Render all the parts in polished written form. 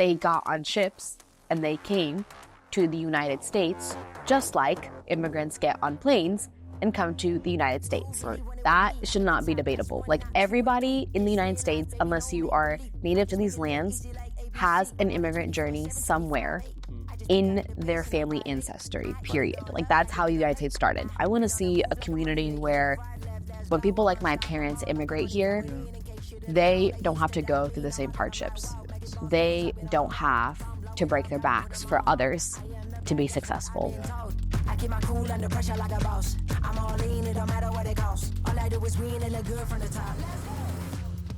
They got on ships and they came to the United States, just like immigrants get on planes and come to the United States. Right. That should not be debatable. Like, everybody in the United States, unless you are native to these lands, has an immigrant journey somewhere in their family ancestry, period. Like, that's how the United States started. I want to see a community where when people like my parents immigrate here, they don't have to go through the same hardships. They don't have to break their backs for others to be successful. I keep my cool under pressure like a boss. I'm all in, it don't matter what it costs. All I do is win and look good from the top.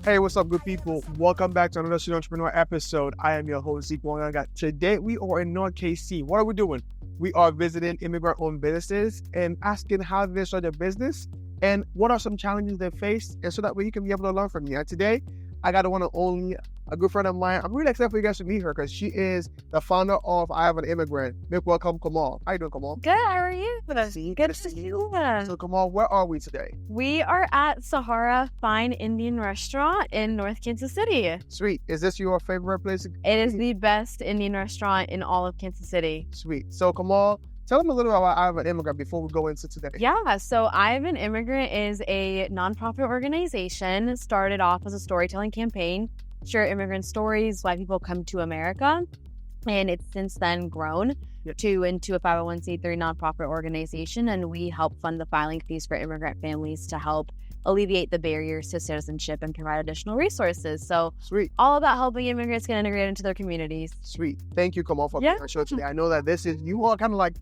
Hey, what's up, good people? Welcome back to another Student Entrepreneur episode. I am your host, Zeke Wongaga. Today, we are in North KC. What are we doing? We are visiting immigrant-owned businesses and asking how they start their business and what are some challenges they face, and so that way you can be able to learn from me. And today, I got one and only, a good friend of mine. I'm really excited for you guys to meet her because she is the founder of I Have an Immigrant. Make welcome, Komal. How you doing, Komal? Good, how are you? Good to see you. So, Komal, where are we today? We are at Sahara Fine Indian Restaurant in North Kansas City. Sweet. Is this your favorite place? It is the best Indian restaurant in all of Kansas City. Sweet. So, Komal, tell them a little about I Have an Immigrant before we go into today. Yeah, so I Have an Immigrant is a nonprofit organization, started off as a storytelling campaign, share immigrant stories, why people come to America, and it's since then grown into a 501c3 nonprofit organization, and we help fund the filing fees for immigrant families to help alleviate the barriers to citizenship and provide additional resources. So Sweet. All about helping immigrants get integrated into their communities. Sweet. Thank you, Komal, for being on the show today. I know that you are kind of like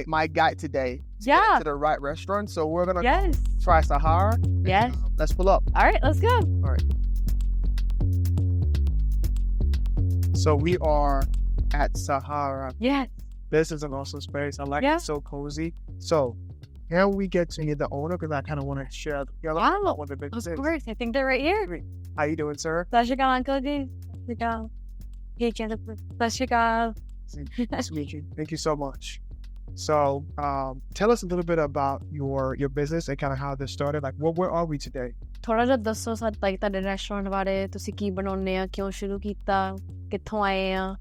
my guide today to get to the right restaurant. So we're going to try Sahara. Yes. Let's pull up. All right, let's go. All right. So we are at Sahara. Yes. This is an awesome space. I like it. It's so cozy. So can we get to meet the owner? Because I kind of want to share about what the business is. Of course. I think they're right here. How you doing, sir? Sat Shri Akal, Uncle Ji. Sat Shri Akal. Nice to meet you. Thank you so much. So tell us a little bit about your business and kind of how this started. Like, where are we today? ਥੋੜਾ ਜਿਹਾ ਦੱਸੋ ਸਾਡੇ restaurant ਬਾਰੇ, ਤੁਸੀਂ ਕੀ ਬਣਾਉਂਦੇ ਆ, ਕਿਉਂ ਸ਼ੁਰੂ ਕੀਤਾ, ਕਿੱਥੋਂ ਆਏ ਆ?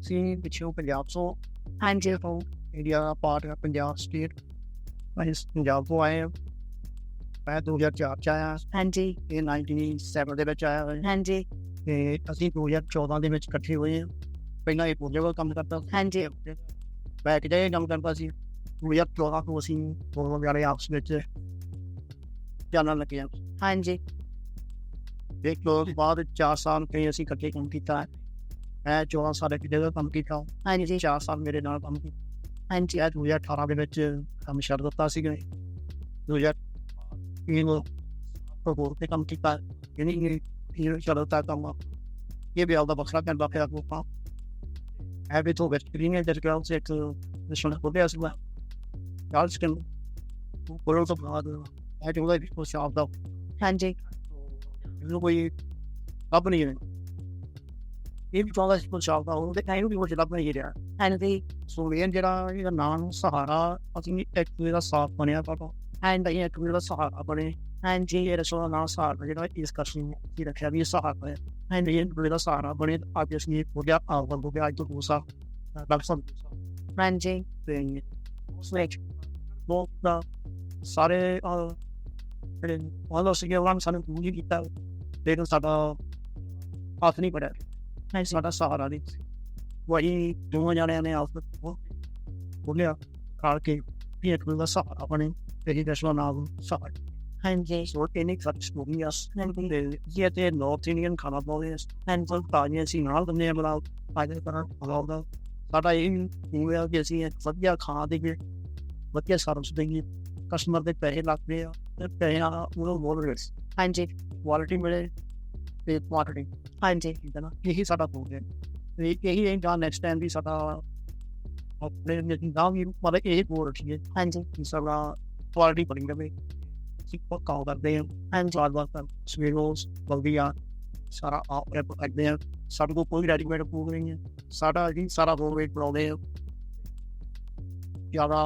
ਅਸੀਂ ਪਿੱਛੋਂ ਪੰਜਾਬ ਤੋਂ ਹਾਂਜੀ ਇੰਡੀਆ ਦਾ ਪਾਰਟ ਹੈ ਪੰਜਾਬ ਸਟੇਟ। ਅਸੀਂ ਪੰਜਾਬ ਤੋਂ ਆਏ ਹਾਂ। ਮੈਂ 2004 ਚ ਆਇਆ। ਹਾਂਜੀ ਇਹ 97 ਦੇ ਵਿੱਚ ਆਇਆ ਹੋਇਆ। ਹਾਂਜੀ ਤੇ ਅਸੀਂ 2014 ਦੇ ਵਿੱਚ ਇਕੱਠੇ ਹੋਏ ਹਾਂ। ਪਹਿਲਾਂ ਇਹ ਪੂਜਾ ਦਾ ਕੰਮ ਕਰਦਾ ਸੀ। ਹਾਂਜੀ ਮੈਂ ਕਿਤੇ ਕੰਮ ਕਰਦਾ ਸੀ। 2014 ਤੋਂ ਅਸੀਂ ਦੋਨੋਂ ਜਾਣੇ ਆਪਸ ਵਿੱਚ ਜਾਣਨ ਲੱਗੇ ਹਾਂ। ਹਾਂਜੀ ਇੱਕ ਤੋਂ ਬਾਅਦ 4 ਸਾਲ ਕਈ ਅਸੀਂ ਇਕੱਠੇ ਕੰਮ ਕੀਤਾ। ਮੈਂ 14 ਸਾਲ ਕਿਤੇ ਦਾ ਕੰਮ ਕੀਤਾ। ਹਾਂਜੀ 4 ਸਾਲ ਮੇਰੇ ਨਾਲ ਕੰਮ ਕੀਤਾ। ਹਾਂਜੀ 2018 ਦੇ ਵਿੱਚ ਕੰਮ ਛੱਡ ਦਿੱਤਾ ਸੀਗਾ। 2003 ਹੋਰ ਤੇ ਕੰਮ ਕੀਤਾ। ਯਾਨੀ ਇਹ ਛੱਡ ਦਿੱਤਾ ਕੰਮ। ਇਹ ਵੀ ਆਪਦਾ ਵੱਖਰਾ ਕਰਦਾ ਪਿਆ ਆਪਾਂ। ਮੈਂ ਵੀ ਤੋਂ ਐਕਸਪੀਰੀਅੰਸ ਦੇ ਗੱਲ ਸੇ ਇੱਕ ਨਿਸ਼ਾਨ ਹੋ ਗਿਆ ਸੀਗਾ। ਗੱਲ ਸਕਿਨ ਕੋਲ ਤੋਂ ਬਾਅਦ I don't like people shop though. ਹਾਂਜੀ ਇਹਨੂੰ ਕੋਈ ਲੱਭ ਨਹੀਂ ਰਿਹਾ। ਇਹ ਵੀ ਚਾਹੁੰਦਾ ਸੀ ਸ਼ਾਪ ਦਾ ਉਹਦੇ ਟਾਈਮ ਵੀ ਕੁਝ ਲੱਭ ਨਹੀਂ ਰਿਹਾ। ਹਾਂਜੀ ਸੋ ਇਹ ਜਿਹੜਾ ਇਹਦਾ ਨਾਮ ਸਹਾਰਾ ਅਸੀਂ ਇੱਕ ਦਾ ਸਾਫ ਬਣਿਆ ਪਾਪਾ ਐਂਡ ਇੱਕ ਦਾ ਸਹਾਰਾ ਬਣੇ। ਹਾਂਜੀ ਇਹ ਰਸੋਂ ਨਾਮ ਸਹਾਰਾ ਜਿਹੜਾ ਇਸ ਕਰਕੇ ਕੀ ਰੱਖਿਆ ਵੀ ਸਹਾਰਾ ਹੈ। ਐਂਡ ਇਹ ਦਾ ਸਹਾਰਾ ਬਣੇ ਆਬਵੀਅਸਲੀ ਹੋ ਗਿਆ ਆਵਾਂ ਹੋ ਗਿਆ ਜੋ ਸਾ ਲੱਭਸਨ। ਹਾਂਜੀ ਤੇ ਸਵਿਚ ਬਹੁਤ ਦਾ ਸਾਰੇ ਜਿਹੜੇ ਉਹਨਾਂ ਸੀਗੇ ਉਹਨਾਂ ਨੇ ਸਾਨੂੰ ਪੂਰੀ ਕੀਤਾ। ਲੇਕਿਨ ਸਾਡਾ ਹੱਥ ਨਹੀਂ ਪੜਿਆ। ਸਾਡਾ ਸਹਾਰਾ ਨਹੀਂ ਵਹੀ ਦੋਵਾਂ ਜਾਣਿਆਂ ਨੇ ਆਪਸ ਬੋਲਿਆ ਕਰਕੇ ਵੀ ਇੱਕ ਦਾ ਸਹਾਰਾ ਬਣੇ ਤੇ ਇਹ ਦਸ਼ਵਾ ਨਾਮ ਸਹਾਰਾ। ਹਾਂਜੀ ਸੋ ਇਹਨੇ ਖਰਚ ਹੋ ਗਿਆ। ਇਹ ਤੇ ਨਾਰਥ ਇੰਡੀਅਨ ਖਾਣਾ ਬਣਾਉਂਦੇ ਹਨ। ਤਾਜ਼ੀਆਂ ਅਸੀਂ ਨਾਲ ਦਿੰਦੇ ਹਾਂ ਬਣਾ ਫਾਇਦੇ ਕਰਨ ਬਣਾਉਂਦਾ। ਸਾਡਾ ਇਹ ਹੋਇਆ ਕਿ ਅਸੀਂ ਵਧੀਆ ਖਾਣਾ ਦੇਈਏ, ਵਧੀਆ ਸਰਵਿਸ ਦੇਈਏ, ਕਸਟਮਰ ਦੇ ਪੈਸੇ ਲੱਗਦੇ ਆ ਤੇ ਪੈਸਿਆਂ ਉਹਨੂੰ ਬੋਲ ਰਹੇ। ਹਾਂਜੀ ਕੁਆਲਿਟੀ ਮਿਲੇ ਤੇ ਕੁਆਂਟਿਟੀ। ਹਾਂਜੀ ਠੀਕ ਹੈ ਨਾ, ਇਹੀ ਸਾਡਾ ਫੋਨ ਹੈ। ਤੇ ਇਹੀ ਹੈ ਨੈਕਸਟ ਟਾਈਮ ਵੀ ਸਾਡਾ ਆਪਣੇ ਨਾਮ ਵੀ ਮਤਲਬ ਇਹ ਬੋਲ ਰੱਖੀਏ। ਹਾਂਜੀ ਸਾਡਾ ਕੁਆਲਿਟੀ ਬਣੀ ਰਵੇ। ਅਸੀਂ ਕਾਲ ਕਰਦੇ ਹਾਂ। ਹਾਂਜੀ ਬਾਰ ਸਵੇਰ ਰੋਜ਼ ਬਲਦੀਆ ਸਾਰਾ ਆਪ ਕਰਦੇ ਹਾਂ। ਸਾਡੇ ਕੋਲ ਕੋਈ ਰੈਡੀਮੇਡ ਫੂਡ ਨਹੀਂ ਹੈ। ਸਾਡਾ ਜੀ ਸਾਰਾ ਹੋਮਮੇਡ ਬਣਾਉਂਦੇ ਹਾਂ। ਜ਼ਿਆਦਾ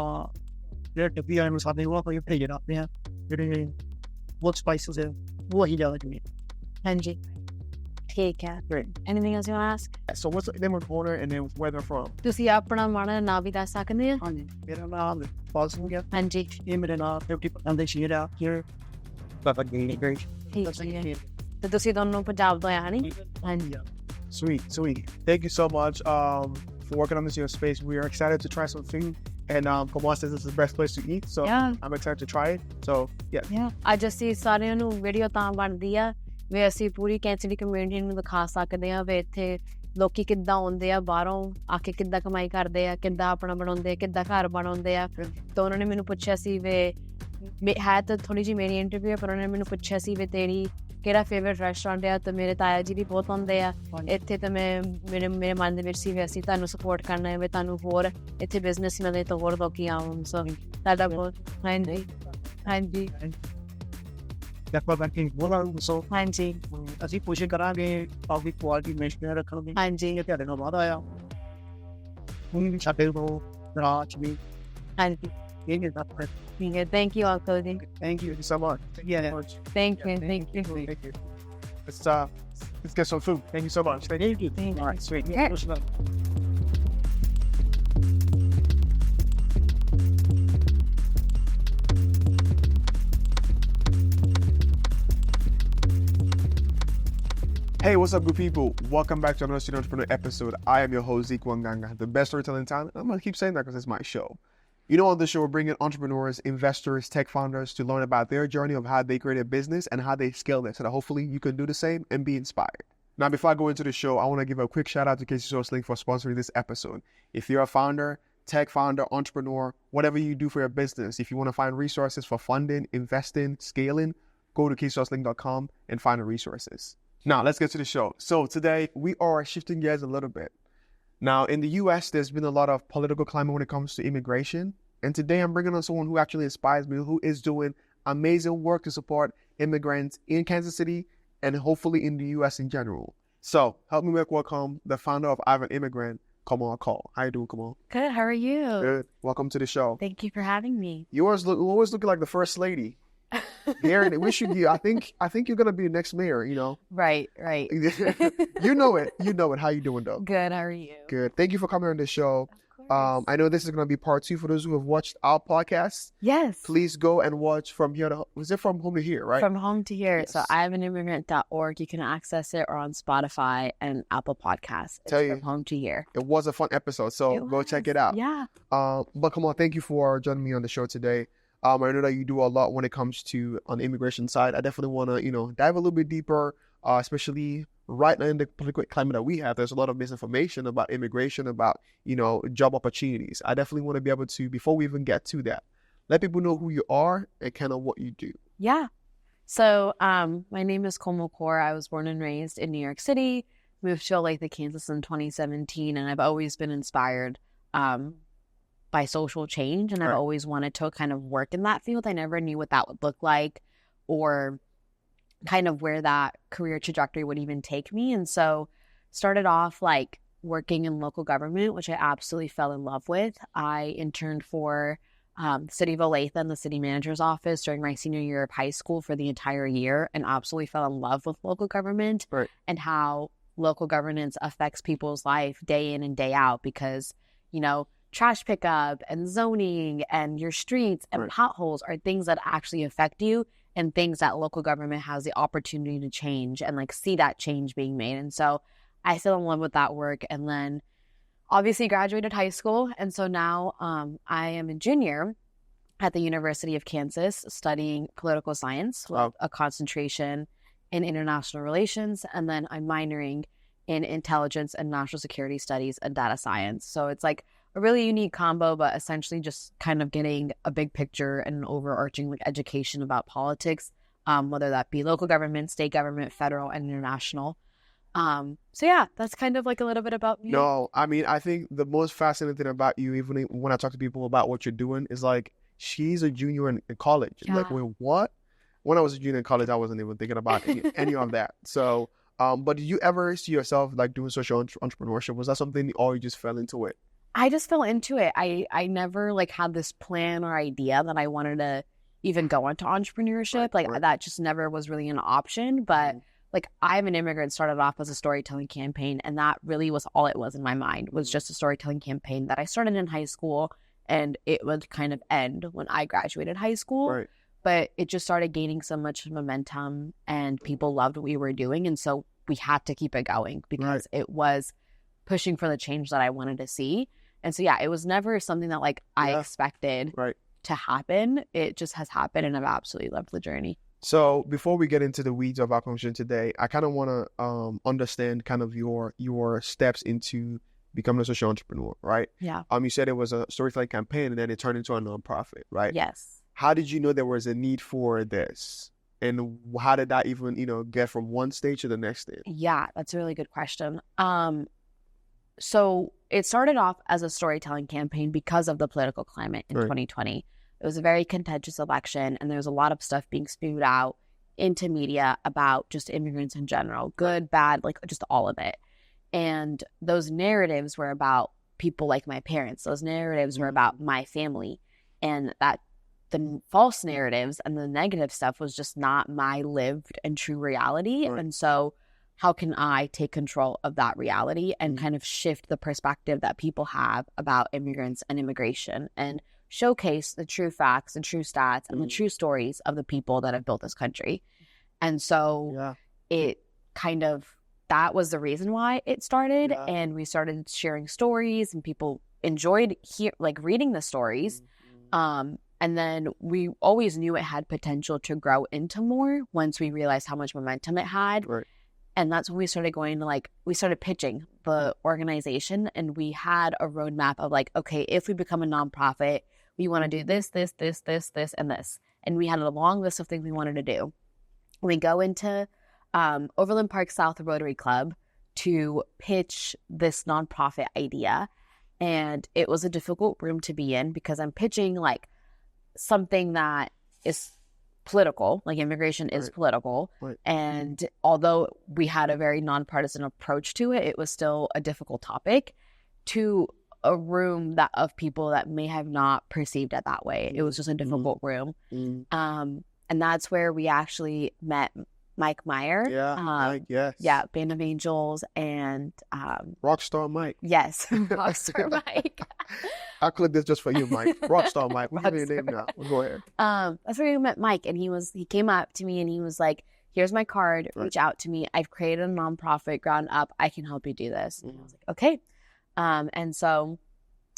ਜਿਹੜੇ ਡੱਬੀ ਆਏ ਮਸਾਲੇ ਉਹ ਕੋਈ ਭੇਜ ਰੱਖਦੇ ਹਾਂ। ਜਿਹੜੇ ਬਹੁਤ ਸਪਾਈਸਿਸ ਹੈ ਉਹ ਅਸੀਂ ਜ਼ਿਆਦਾ ਚੁਣੀਏ। ਹਾਂਜੀ ਠੀਕ ਹੈ. Anything else you want to ask? So what's the name of the owner and then where they're from? ਤੁਸੀਂ ਆਪਣਾ ਮਾੜਾ ਜਿਹਾ ਨਾਂ ਵੀ ਦੱਸ ਸਕਦੇ ਆ? ਹਾਂਜੀ ਮੇਰਾ ਨਾਮ ਫਾਜ਼ਲ ਗਿਆ ਹਾਂਜੀ ਇਹ ਮੇਰੇ ਨਾਲ 50% ਦੇ ਸ਼ੇਅਰ ਆ here but again great ਠੀਕ ਹੈ. ਤੇ ਤੁਸੀਂ ਦੋਨੋਂ ਪੰਜਾਬ ਤੋਂ ਆਏ ਹਨੀ? ਹਾਂਜੀ. Sweet. Thank you so much for working on this in your space. We are excited to try some food. And Komal says this is the best place to eat. So Yeah. I'm excited to try it. So yeah. ਅੱਜ ਅਸੀਂ ਸਾਰਿਆਂ ਨੂੰ video ਤਾਂ ਬਣਦੀ ਆ ਵੀ ਅਸੀਂ ਪੂਰੀ cancer community ਨੂੰ ਦਿਖਾ ਸਕਦੇ ਆ ਵੀ ਇੱਥੇ ਲੋਕੀ ਕਿੱਦਾਂ ਆਉਂਦੇ ਆ ਬਾਹਰੋਂ ਆ ਕੇ ਕਿੱਦਾਂ ਕਮਾਈ ਕਰਦੇ ਆ ਕਿੱਦਾਂ ਆਪਣਾ ਬਣਾਉਂਦੇ ਆ ਕਿੱਦਾਂ ਘਰ ਬਣਾਉਂਦੇ ਆ ਤਾਂ ਉਹਨਾਂ ਨੇ ਮੈਨੂੰ ਪੁੱਛਿਆ ਸੀ ਵੀ ਹੈ ਤਾਂ ਥੋੜੀ ਜਿਹੀ ਮੇਰੀ ਇੰਟਰਵਿਊ ਪਰ ਉਹਨਾਂ ਨੇ ਮੈਨੂੰ ਪੁੱਛਿਆ ਸੀ ਵੀ ਤੇਰੀ ਕਿਹੜਾ ਫੇਵਰਟ ਰੈਸਟੋਰੈਂਟ ਆ ਤਾਂ ਮੇਰੇ ਤਾਇਆ ਜੀ ਵੀ ਬਹੁਤ ਆਉਂਦੇ ਆ ਇੱਥੇ ਤਾਂ ਮੇਰੇ ਮਨ ਦੇ ਵਿੱਚ ਸੀ ਵੀ ਅਸੀਂ ਤੁਹਾਨੂੰ ਸਪੋਰਟ ਕਰਨਾ ਹੈ ਵੀ ਤੁਹਾਨੂੰ ਹੋਰ ਇੱਥੇ ਬਿਜ਼ਨਸ ਮਿਲੇ ਤਾਂ ਹੋਰ ਲੋਕੀ ਆਉਣ ਸੋ ਤੁਹਾਡਾ ਬਹੁਤ ਹਾਂਜੀ ਆਪਾਂ ਬਾਕੀ ਬੋਲਾਂ ਸੋ ਹਾਂਜੀ ਅਸੀਂ ਕੋਸ਼ਿਸ਼ ਕਰਾਂਗੇ ਆਪਦੀ ਕੁਆਲਿਟੀ ਮੇਨਟੇਨ ਰੱਖਣ ਦੀ ਹਾਂਜੀ ਇਹ ਤੁਹਾਡੇ ਨਾਲ ਵਾਅਦਾ ਆਇਆ ਹੁਣ ਵੀ ਸਾਡੇ ਕੋਲ ਰਾਜ ਵੀ ਹਾਂਜੀ ਇਹ ਨਹੀਂ ਦੱਸ ਠੀਕ ਹੈ ਥੈਂਕ ਯੂ ਅੰਕਲ ਜੀ Thank you so much. Thank you Thank you. Let's get some food. Thank you so much. Thank you. All right, sweet. Hey, what's up, good people? Welcome back to another Student Entrepreneur episode. I am your host, Zeke Wanganga, the best storyteller in town. I'm going to keep saying that because it's my show. You know, on the show, we're bringing entrepreneurs, investors, tech founders to learn about their journey of how they create a business and how they scale it so that hopefully you can do the same and be inspired. Now, before I go into the show, I want to give a quick shout out to Casey Sourcelink for sponsoring this episode. If you're a founder, tech founder, entrepreneur, whatever you do for your business, if you want to find resources for funding, investing, scaling, go to caseysourcelink.com and find the resources. Now, let's get to the show. So today, we are shifting gears a little bit. Now, in the U.S., there's been a lot of political climate when it comes to immigration. And today, I'm bringing on someone who actually inspires me, who is doing amazing work to support immigrants in Kansas City and hopefully in the U.S. in general. So, help me welcome the founder of Immigrant, Kaur. How you doing, Kaur? Good, how are you? Good. Welcome to the show. Thank you for having me. You always looking like the first lady. Gary, we should I think you're gonna be the next mayor, you know. Right. You know it. How you doing though? Good, how are you? Good. Thank you for coming on this show. Of course. I know this is gonna be part 2 for those who have watched our podcast. Yes. Please go and watch From Here to Was it From Home to Here, right? From Home to Here. Yes. So immigrant.org. You can access it or on Spotify and Apple Podcasts. It's Tell you. From Home to Here. It was a fun episode, so go check it out. Yeah. But come on, thank you for joining me on the show today. I know that you do a lot when it comes to on the immigration side. I definitely want to, dive a little bit deeper, especially right now in the political climate that we have. There's a lot of misinformation about immigration, about, job opportunities. I definitely want to be able to, before we even get to that, let people know who you are and kind of what you do. Yeah. So my name is Komal. I was born and raised in New York City, moved to Olathe, Kansas in 2017, and I've always been inspired by social change, and I've always wanted to kind of work in that field. I never knew what that would look like or kind of where that career trajectory would even take me. And so started off like working in local government, which I absolutely fell in love with. I interned for the city of Olathe in the city manager's office during my senior year of high school for the entire year, and absolutely fell in love with local government and how local governance affects people's life day in and day out, because, trash pickup and zoning and your streets and potholes are things that actually affect you and things that local government has the opportunity to change and like see that change being made. And so I fell in love with that work, and then obviously graduated high school. And so now I am a junior at the University of Kansas studying political science with a concentration in international relations. And then I'm minoring in intelligence and national security studies and data science. So it's like a really unique combo, but essentially just kind of getting a big picture and an overarching education about politics, whether that be local government, state government, federal, and international. So yeah, that's kind of like a little bit about me. No, I mean, I think the most fascinating thing about you, even when I talk to people about what you're doing, is like, she's a junior in college. Yeah. Like, wait, what? When I was a junior in college, I wasn't even thinking about any of that. So, but did you ever see yourself like doing social entrepreneurship? Was that something, or you just fell into it? I just fell into it. I never like had this plan or idea that I wanted to even go into entrepreneurship. That just never was really an option. But like I'm an Immigrant started off as a storytelling campaign, and that really was all it was in my mind, was just a storytelling campaign that I started in high school, and it would kind of end when I graduated high school. Right. But it just started gaining so much momentum, and people loved what we were doing, and so we had to keep it going because it was pushing for the change that I wanted to see. And so, yeah, it was never something that like I expected to happen. It just has happened, and I've absolutely loved the journey. So before we get into the weeds of our conversation today, I kind of want to understand kind of your steps into becoming a social entrepreneur, right? Yeah. You said it was a storytelling campaign, and then it turned into a nonprofit, right? Yes. How did you know there was a need for this? And how did that even, get from one stage to the next stage? Yeah, that's a really good question. So it started off as a storytelling campaign because of the political climate in 2020. It was a very contentious election, and there was a lot of stuff being spewed out into media about just immigrants in general, good, bad, like just all of it. And those narratives were about people like my parents. Those narratives were about my family, and that the false narratives and the negative stuff was just not my lived and true reality. And so how can I take control of that reality and kind of shift the perspective that people have about immigrants and immigration and showcase the true facts and true stats and the true stories of the people that have built this country. And so it kind of, that was the reason why it started. And we started sharing stories, and people enjoyed reading the stories. And then we always knew it had potential to grow into more once we realized how much momentum it had. And that's when we started going to we started pitching the organization, and we had a roadmap of okay, if we become a nonprofit, we want to do this, this, this, this, this, and this. And we had a long list of things we wanted to do. We go into Overland Park South Rotary Club to pitch this nonprofit idea. And it was a difficult room to be in because I'm pitching something that is political, like immigration is political. And although we had a very nonpartisan approach to it, it was still a difficult topic to a room of people that may have not perceived it that way. It was just a difficult room. And that's where we actually met Mike Meyer. Mike, yes. Yeah, Band of Angels and Rockstar Mike. Yes, Rockstar Mike. I'll clip this just for you, Mike. Rockstar Mike. We'll give you a name now. Go ahead. That's where we met Mike, and he came up to me and he was like, here's my card, reach out to me. I've created a nonprofit ground up. I can help you do this. And I was like, okay. And so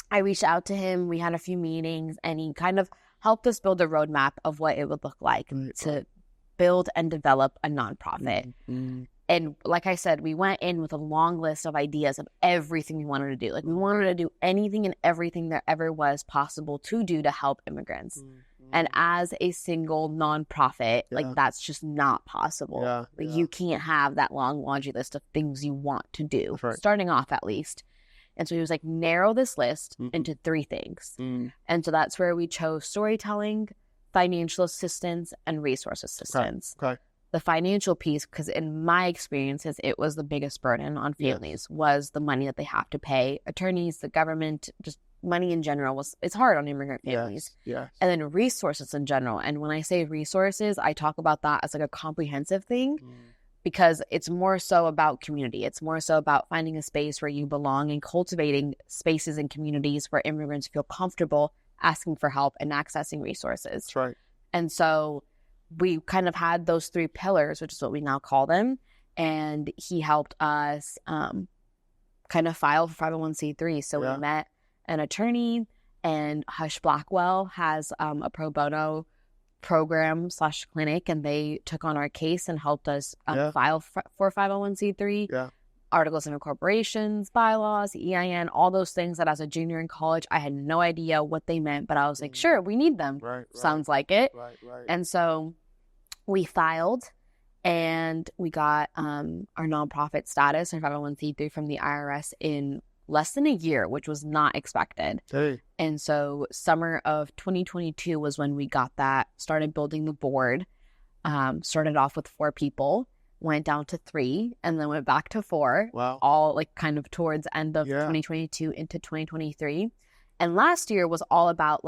I reached out to him. We had a few meetings, and he kind of helped us build a roadmap of what it would look like to build and develop a nonprofit. And like I said, we went in with a long list of ideas of everything we wanted to do. We wanted to do anything and everything there ever was possible to do to help immigrants. And as a single nonprofit, that's just not possible. You can't have that long laundry list of things you want to do, starting off at least. And so he was like, narrow this list into 3 things. And so that's where we chose storytelling, financial assistance, and resource assistance. The financial piece, because in my experiences, it was the biggest burden on families, was the money that they have to pay attorneys, the government, just money in general. It's hard on immigrant families. And then resources in general. And when I say resources, I talk about that as a comprehensive thing. Because it's more so about community. It's more so about finding a space where you belong and cultivating spaces and communities where immigrants feel comfortable asking for help and accessing resources. And so we kind of had those 3 pillars, which is what we now call them. And he helped us kind of file for 501c3. So we met an attorney, and Hush Blackwell has a pro bono program / clinic, and they took on our case and helped us file for 501c3, articles of incorporations, bylaws, EIN, all those things that as a junior in college, I had no idea what they meant, but I was like, sure, we need them. Sounds like it. And so we filed, and we got our nonprofit status, our 501c3 from the IRS in less than a year, which was not expected. And so summer of 2022 was when we got that, started building the board, started off with 4 people, went down to 3, and then went back to 4, all kind of towards end of 2022 into 2023. And last year was all about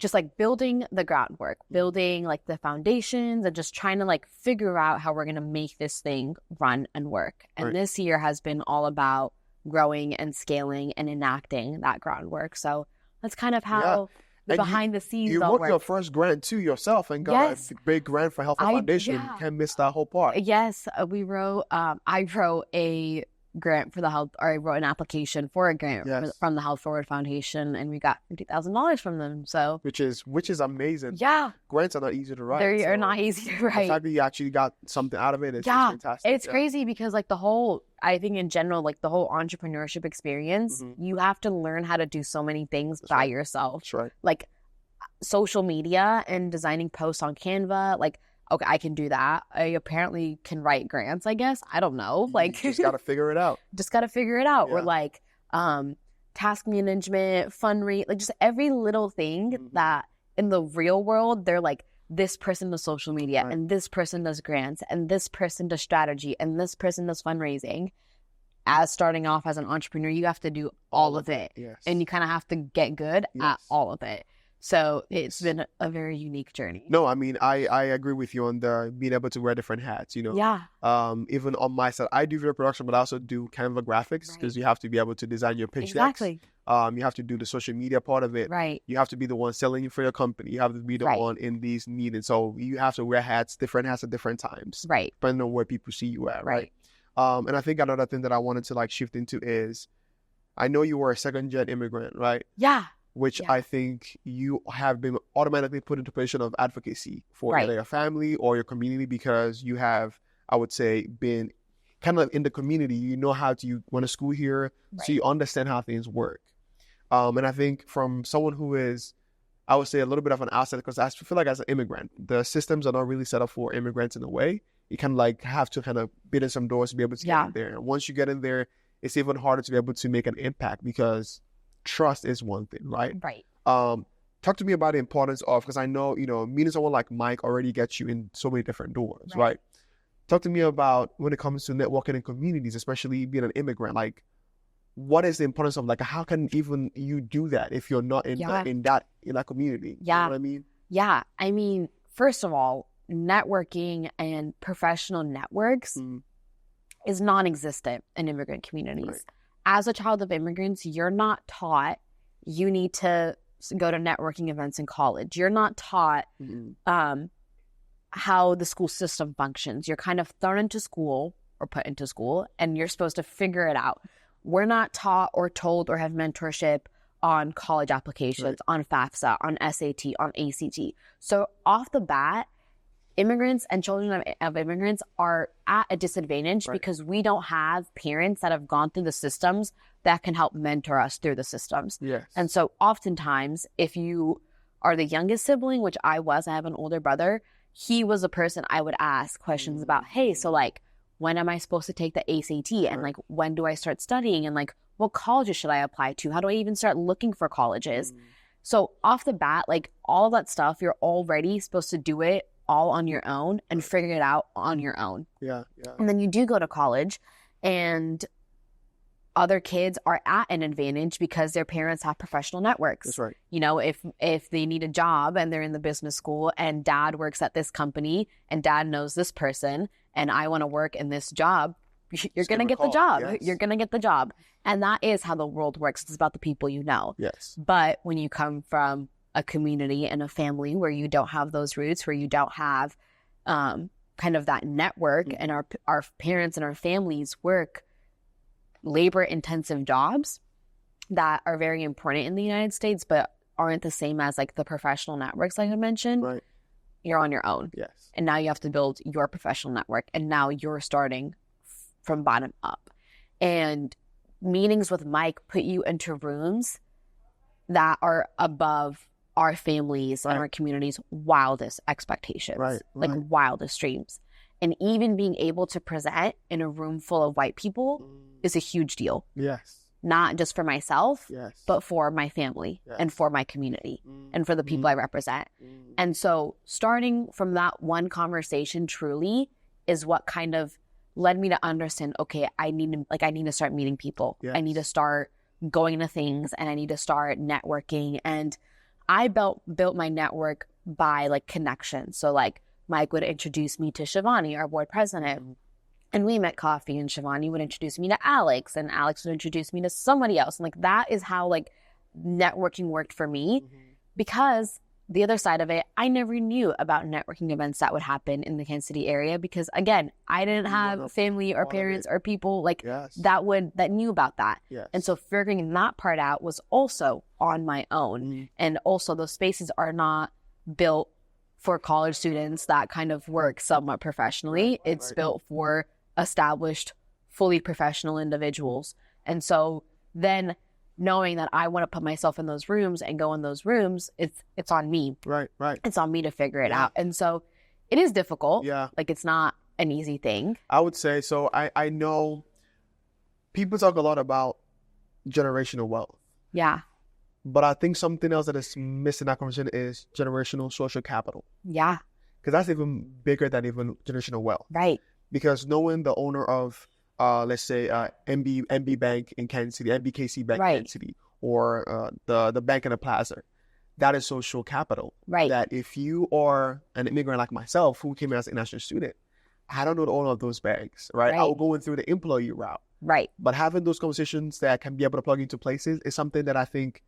just like building the groundwork, building like the foundations, and just trying to like figure out how we're going to make this thing run and work. And this year has been all about growing and scaling and enacting that groundwork. So that's kind of how the behind the scenes you all wrote work. your first grant too yourself and got a big grant for Health Foundation. You can't miss that whole part. Yes, we wrote. I wrote a grant for the health, or I wrote an application for a grant from the Health Forward Foundation, and we got $50,000 from them. So which is amazing. Yeah, grants are not easy to write. They are not easy to write. The fact that you actually got something out of it is fantastic. It's crazy because like the whole, I think in general, like the whole entrepreneurship experience, you have to learn how to do so many things by yourself. That's right. Like social media and designing posts on Canva, like. Okay, I can do that. I apparently can write grants, I guess. I don't know. Like, you just got to figure it out. Yeah. Or like task management, fundraising, like just every little thing that in the real world, they're like, this person does social media and this person does grants and this person does strategy and this person does fundraising. As starting off as an entrepreneur, you have to do all of it. Yes. And you kind of have to get good at all of it. So it's been a very unique journey. No, I mean, I agree with you on the being able to wear different hats, you know. Yeah. Even on my side, I do video production, but I also do Canva graphics because you have to be able to design your pitch decks. You have to do the social media part of it. Right. You have to be the one selling it for your company. You have to be the one in these meetings. So you have to wear different hats at different times. Right. Depending on where people see you at. Right. And I think another thing that I wanted to like shift into is, I know you were a second-gen immigrant, right? Yeah. Which I think you have been automatically put into a position of advocacy for either your family or your community, because you have, I would say, been kind of in the community. You know how you went to school here, so you understand how things work. And I think from someone who is, I would say, a little bit of an outsider, because I feel like as an immigrant, the systems are not really set up for immigrants in a way. You kind of like have to kind of bid in some doors to be able to get in there. And once you get in there, it's even harder to be able to make an impact, because trust is one thing, right? Right. Talk to me about the importance of, because I know, you know, meeting someone like Mike already gets you in so many different doors, right? Talk to me about when it comes to networking in communities, especially being an immigrant, like what is the importance of, like, how can even you do that if you're not in that community? You know what I mean? Yeah. I mean, first of all, networking and professional networks is non-existent in immigrant communities. Right. As a child of immigrants, you're not taught you need to go to networking events in college. You're not taught how the school system functions. You're kind of thrown into school or put into school, and you're supposed to figure it out. We're not taught or told or have mentorship on college applications, on FAFSA, on SAT, on ACT. So off the bat, immigrants and children of immigrants are at a disadvantage because we don't have parents that have gone through the systems that can help mentor us through the systems. Yes. And so oftentimes, if you are the youngest sibling, which I have an older brother, he was a person I would ask questions about, hey, so like, when am I supposed to take the ACT? And like, when do I start studying? And like, what colleges should I apply to? How do I even start looking for colleges? So off the bat, like all of that stuff, you're already supposed to do it all on your own and figure it out on your own. Yeah. And then you do go to college, and other kids are at an advantage because their parents have professional networks. That's right. You know, if they need a job and they're in the business school and dad works at this company and dad knows this person and I want to work in this job, you're going to get the job. Yes. You're going to get the job. And that is how the world works. It's about the people you know. Yes. But when you come from a community and a family where you don't have those roots, where you don't have kind of that network, and our parents and our families work labor-intensive jobs that are very important in the United States, but aren't the same as like the professional networks like I mentioned, you're on your own. Yes. And now you have to build your professional network, and now you're starting from bottom up. And meetings with Mike put you into rooms that are above our families and our community's wildest expectations, like wildest dreams. And even being able to present in a room full of white people is a huge deal. Yes. Not just for myself, but for my family and for my community and for the people I represent. And so starting from that one conversation truly is what kind of led me to understand, okay, I need to start meeting people. I need to start going to things, and I need to start networking. And I built my network by like connection. So like Mike would introduce me to Shivani, our board president, and we met coffee, and Shivani would introduce me to Alex, and Alex would introduce me to somebody else. And like that is how like networking worked for me, because the other side of it, I never knew about networking events that would happen in the Kansas City area, because again, I didn't have family or parents or people like that knew about that. And so figuring that part out was also on my own. And also those spaces are not built for college students that kind of work somewhat professionally. It's built for established, fully professional individuals. And so then knowing that I want to put myself in those rooms and go in those rooms, it's on me. Right. It's on me to figure it out. And so it is difficult. Like it's not an easy thing. I would say so. I know people talk a lot about generational wealth. Yeah. But I think something else that is missing in that conversation is generational social capital. Yeah. Because that's even bigger than even generational wealth. Right. Because knowing the owner of let's say MB Bank in Kansas City, MBKC Bank in Kansas City, or the bank in the plaza, that is social capital. Right. That if you are an immigrant like myself, who came as an international student, I don't know the owner of those banks, right? I will go in through the employee route. Right. But having those conversations that can be able to plug into places is something that I think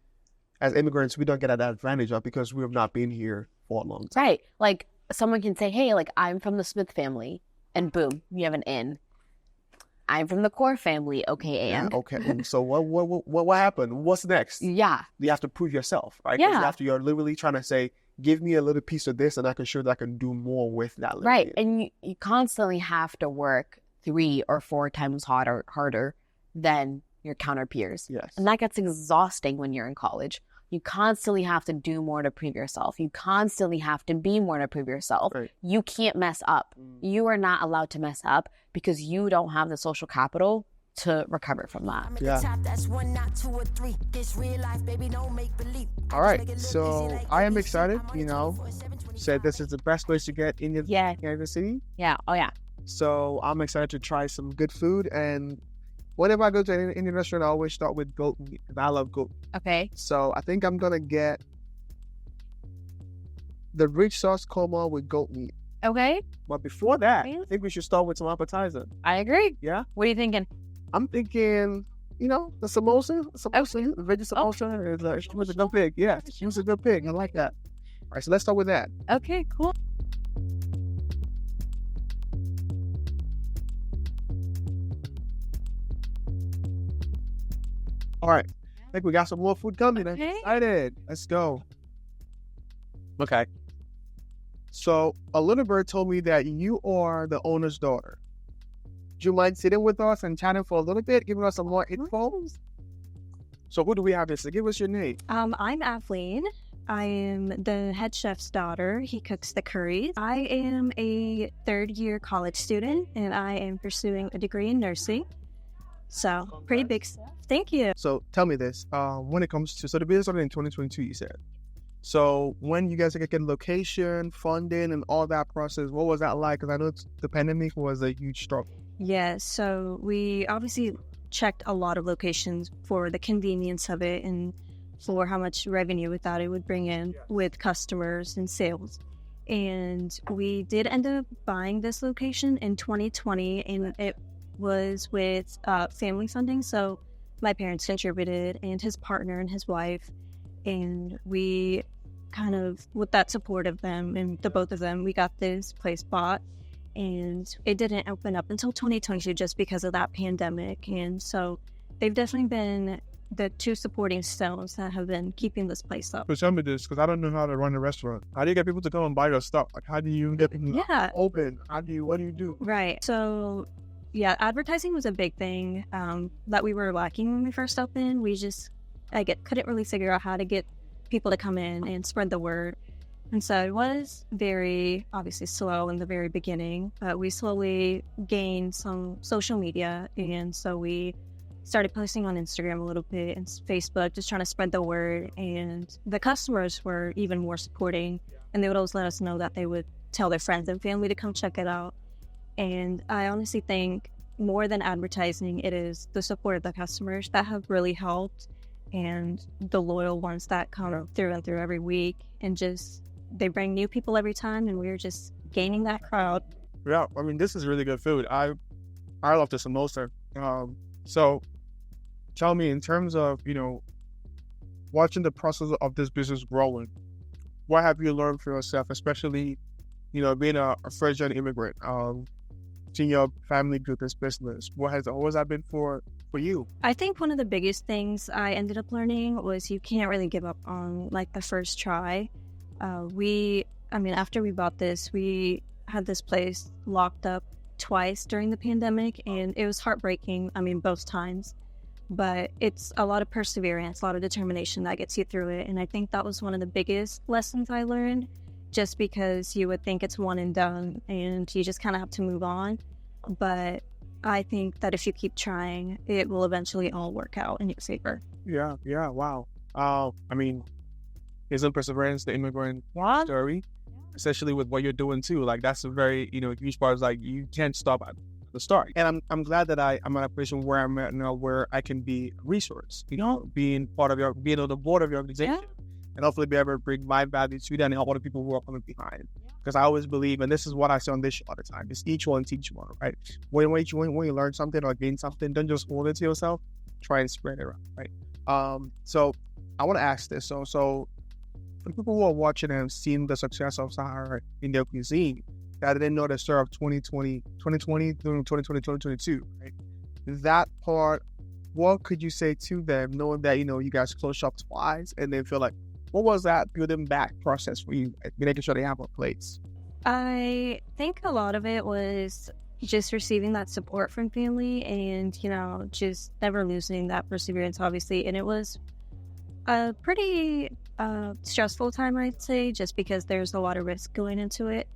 as immigrants, we don't get that advantage of, because we have not been here for a long time. Right. Like someone can say, hey, like I'm from the Smith family, and boom, you have an in. I'm from the Kaur family. Okay, and So what happened? What's next? Yeah, you have to prove yourself, right? Yeah, you're literally trying to say, give me a little piece of this, and I can show that I can do more with that. Right, bit. And you constantly have to work 3 or 4 times harder than your counter peers. Yes, and that gets exhausting when you're in college. You constantly have to do more to prove yourself. You constantly have to be more to prove yourself. Right. You can't mess up. You are not allowed to mess up, because you don't have the social capital to recover from that. Yeah. All right. So I am excited, said this is the best place to get in Kansas City. Yeah. Oh, yeah. So I'm excited to try some good food. And whenever I go to an Indian restaurant, I always start with goat meat, and I love goat meat. Okay. So I think I'm going to get the rich sauce Komal with goat meat. Okay. But before that, I think we should start with some appetizer. I agree. Yeah? What are you thinking? I'm thinking, the samosa, the veggie samosa. She was a good pick. Yeah, she was a good pick. I like that. All right, so let's start with that. Okay, cool. All right. I think we got some more food coming. Okay. I'm excited. Let's go. Okay. So a little bird told me that you are the owner's daughter. Do you mind sitting with us and chatting for a little bit, giving us some more info? So who do we have here? So give us your name. I'm Athleen. I am the head chef's daughter. He cooks the curries. I am a third-year college student, and I am pursuing a degree in nursing. So pretty big stuff. Thank you. So tell me this. When it comes to, the business started in 2022, you said. So when you guys get location, funding, and all that process, what was that like? Because I know the pandemic was a huge struggle. Yeah, so we obviously checked a lot of locations for the convenience of it and for how much revenue we thought it would bring in with customers and sales. And we did end up buying this location in 2020, and it was with family funding. So my parents contributed, and his partner and his wife, and we kind of, with that support of them and the both of them, we got this place bought. And it didn't open up until 2022 just because of that pandemic. And so they've definitely been the 2 supporting stones that have been keeping this place up. So tell me this, because I don't know how to run a restaurant. How do you get people to come and buy your stuff? Like, how do you get them open? What do you do? Right. So, yeah, advertising was a big thing that we were lacking when we first opened. We just couldn't really figure out how to get people to come in and spread the word. And so it was very, obviously, slow in the very beginning, but we slowly gained some social media. And so we started posting on Instagram a little bit and Facebook, just trying to spread the word. And the customers were even more supporting, and they would always let us know that they would tell their friends and family to come check it out. And I honestly think more than advertising, it is the support of the customers that have really helped. and the loyal ones that come through and through every week, and just they bring new people every time, and we're just gaining that crowd. Yeah, I mean, this is really good food. I love this the most. So tell me, in terms of, watching the process of this business growing, what have you learned for yourself, especially, being a first-gen immigrant, seeing your family do this business? What has that been for you? I think one of the biggest things I ended up learning was you can't really give up on like the first try. After we bought this, we had this place locked up twice during the pandemic, and it was heartbreaking. Both times. But it's a lot of perseverance, a lot of determination that gets you through it. And I think that was one of the biggest lessons I learned, just because you would think it's one and done and you just kind of have to move on. But I think that if you keep trying, it will eventually all work out in your favor. Yeah, wow. Isn't perseverance the immigrant story? Especially with what you're doing too. Like, that's a very, huge part. Is like, you can't stop at the start. And I'm glad that I'm at a position where I'm at now, where I can be a resource, being on the board of your organization, and hopefully be able to bring my values to that and help other people who are coming behind. Because I always believe, and this is what I say on this show all the time, is each one teach one, right? When you learn something or gain something, don't just hold it to yourself, try and spread it around, right? So I want to ask this. So for people who are watching and have seen the success of Sahara in their cuisine, that didn't know the story of 2020 through 2022, right? That part, what could you say to them, knowing that, you guys closed shop twice, and they feel like, what was that building back process for you, making sure they have a place? I think a lot of it was just receiving that support from family and, just never losing that perseverance, obviously. And it was a pretty stressful time, I'd say, just because there's a lot of risk going into it.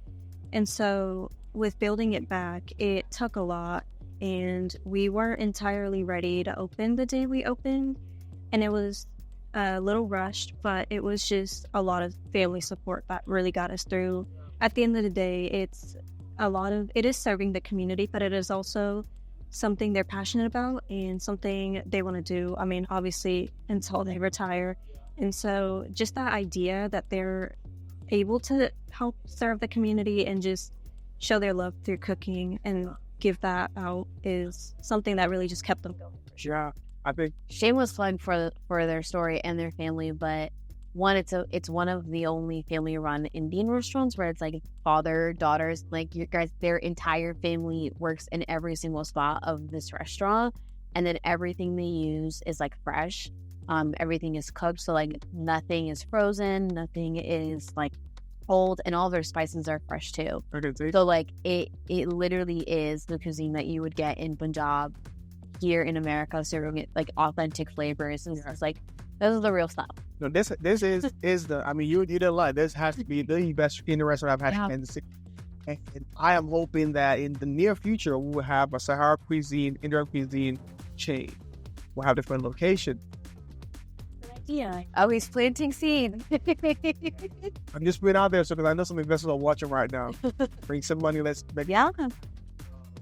And so with building it back, it took a lot, and we weren't entirely ready to open the day we opened, and it was a little rushed, but it was just a lot of family support that really got us through. At the end of the day, it is serving the community, but it is also something they're passionate about and something they want to do. Obviously, until they retire. And so just that idea that they're able to help serve the community and just show their love through cooking and give that out is something that really just kept them going. Yeah, I think shameless plug for their story and their family, but it's one of the only family-run Indian restaurants where it's like father, daughters, like you guys, their entire family works in every single spot of this restaurant, and then everything they use is like fresh. Everything is cooked, so like nothing is frozen, nothing is like cold, and all their spices are fresh too. Okay, so like it literally is the cuisine that you would get in Punjab here in America, serving it like authentic flavors, and it's like this is the real stuff. No, this is the. You didn't lie. This has to be the best in the restaurant I've had in the city. And I am hoping that in the near future we will have a Sahara cuisine, Indian cuisine chain. We'll have different locations. Yeah, always planting seeds. I'm just putting out there because I know some investors are watching right now. Bring some money, let's make it.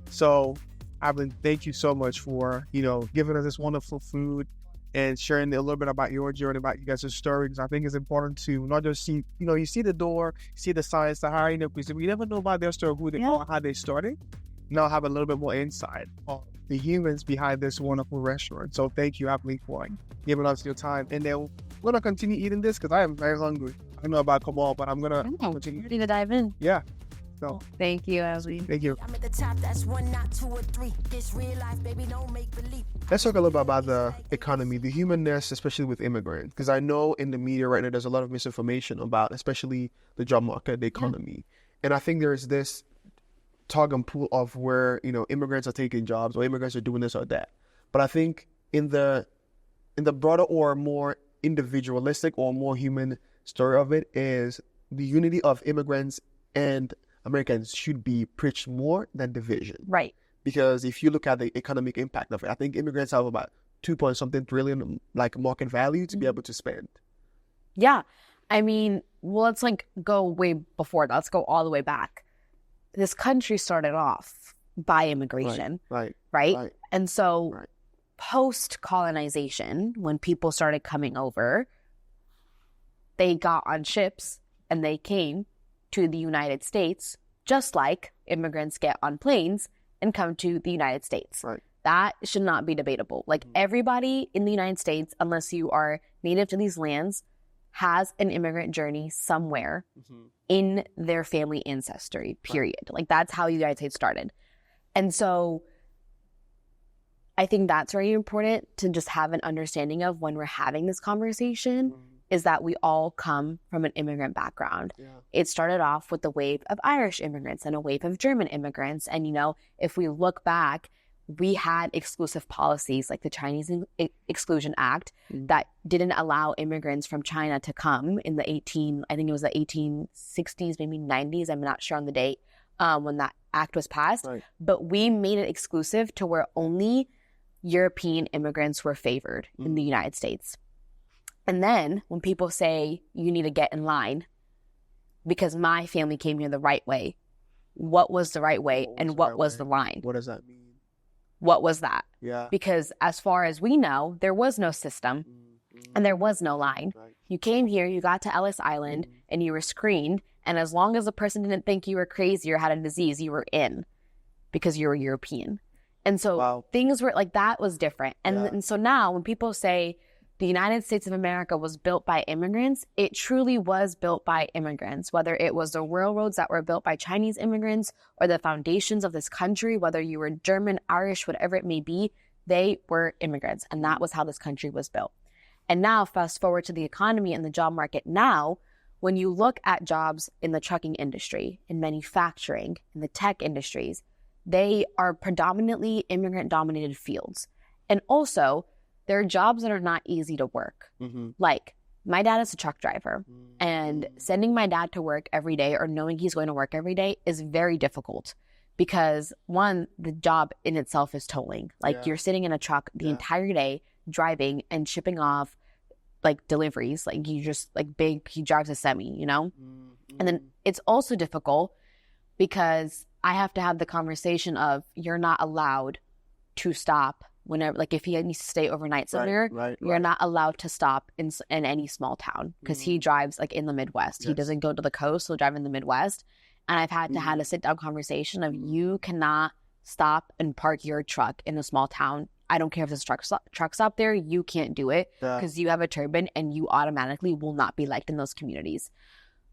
So, Evelyn, thank you so much for, giving us this wonderful food and sharing a little bit about your journey, about you guys' story, because I think it's important to not just see, you see the door, see the signs, the hiring, we never know about their story, who they are, how they started. Now have a little bit more insight on the humans behind this wonderful restaurant. So thank you, Evelyn, for giving us your time. And then we're going to continue eating this because I am very hungry. I don't know about Komal, but I'm going to continue. Ready to dive in? Yeah. So thank you, Evelyn. Thank you. I'm at the top, that's 1, not 2 or 3. This real life, baby, don't make believe. Let's talk a little bit about the economy, the humanness, especially with immigrants. Because I know in the media right now, there's a lot of misinformation about, especially the job market, the economy. And I think there's this tug and pull of where, immigrants are taking jobs or immigrants are doing this or that. But I think in the broader or more individualistic or more human story of it is the unity of immigrants and Americans should be preached more than division. Right. Because if you look at the economic impact of it, I think immigrants have about 2-something trillion like market value to be able to spend. Yeah. Let's go way before that. Let's go all the way back. This country started off by immigration. Right. And so post-colonization, when people started coming over, they got on ships and they came to the United States, just like immigrants get on planes and come to the United States. Right. That should not be debatable. Like, everybody in the United States, unless you are native to these lands, has an immigrant journey somewhere in their family ancestry, period. Right. Like, that's how the United States started. And so I think that's very important to just have an understanding of when we're having this conversation, is that we all come from an immigrant background. Yeah. It started off with a wave of Irish immigrants and a wave of German immigrants. And, you know, if we look back, we had exclusive policies like the Chinese Exclusion Act that didn't allow immigrants from China to come in the 1860s, maybe 90s. I'm not sure on the date when that act was passed. Right. But we made it exclusive to where only European immigrants were favored in the United States. And then when people say you need to get in line because my family came here the right way, what was the right way and what was the line? What does that mean? What was that? Yeah. Because as far as we know, there was no system and there was no line. Right. You came here, you got to Ellis Island, and you were screened. And as long as the person didn't think you were crazy or had a disease, you were in because you were European. And so things were like, that was different. And so now when people say the United States of America was built by immigrants, it truly was built by immigrants, whether it was the railroads that were built by Chinese immigrants or the foundations of this country, whether you were German, Irish, whatever it may be, they were immigrants. And that was how this country was built. And now fast forward to the economy and the job market now, when you look at jobs in the trucking industry, in manufacturing, in the tech industries, they are predominantly immigrant-dominated fields. And also, there are jobs that are not easy to work. Like, my dad is a truck driver, and sending my dad to work every day or knowing he's going to work every day is very difficult because, one, the job in itself is tolling. Like, you're sitting in a truck the entire day driving and shipping off, like, deliveries. Like, he drives a semi, you know? And then it's also difficult because I have to have the conversation of you're not allowed to stop whenever, like, if he needs to stay overnight somewhere, you're not allowed to stop in any small town because he drives like in the Midwest. He doesn't go to the coast, he'll drive in the Midwest. And I've had to have a sit down conversation of you cannot stop and park your truck in a small town. I don't care if there's trucks up there, you can't do it because you have a turban and you automatically will not be liked in those communities.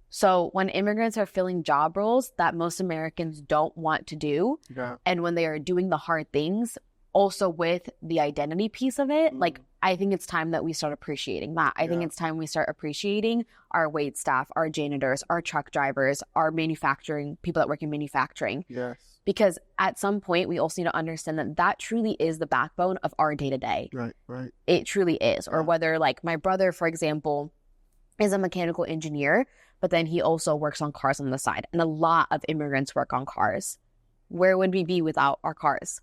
So when immigrants are filling job roles that most Americans don't want to do, and when they are doing the hard things, also with the identity piece of it, like, I think it's time that we start appreciating that. I think it's time we start appreciating our wait staff, our janitors, our truck drivers, our manufacturing, people that work in manufacturing. Yes. Because at some point, we also need to understand that that truly is the backbone of our day-to-day. Right. It truly is. Or whether, like, my brother, for example, is a mechanical engineer, but then he also works on cars on the side. And a lot of immigrants work on cars. Where would we be without our cars?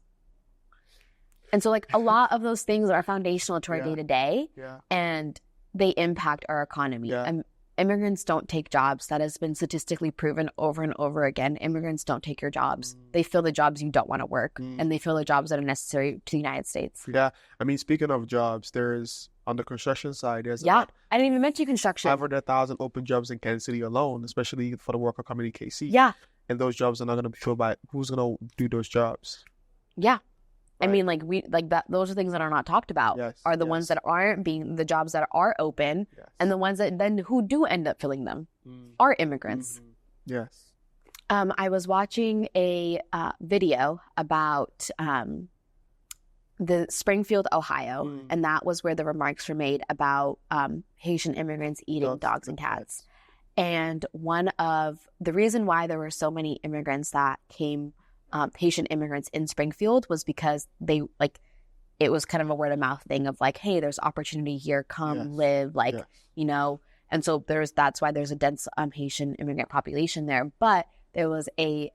And so, like, a lot of those things are foundational to our day-to-day, and they impact our economy. And immigrants don't take jobs. That has been statistically proven over and over again. Immigrants don't take your jobs. They fill the jobs you don't want to work, and they fill the jobs that are necessary to the United States. Yeah. I mean, speaking of jobs, there's, on the construction side, there's I didn't even mention construction. 500,000 open jobs in Kansas City alone, especially for the worker coming in KC. Yeah. And those jobs are not going to be filled by, who's going to do those jobs? Yeah. I mean, those are things that are not talked about, are the ones that aren't being, the jobs that are open, and the ones that then who do end up filling them are immigrants. Yes. I was watching a video about the Springfield, Ohio, and that was where the remarks were made about Haitian immigrants eating dogs and cats. And one of the reason why there were so many immigrants that came, Haitian immigrants in Springfield, was because they, like, it was kind of a word of mouth thing of like, hey, there's opportunity here, come live, like, you know. And so that's why there's a dense Haitian immigrant population there. But there was a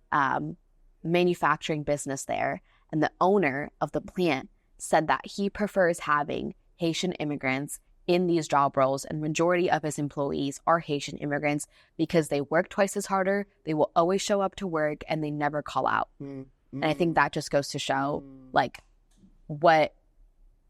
manufacturing business there, and the owner of the plant said that he prefers having Haitian immigrants in these job roles, and majority of his employees are Haitian immigrants because they work twice as harder, they will always show up to work, and they never call out. And I think that just goes to show, like, what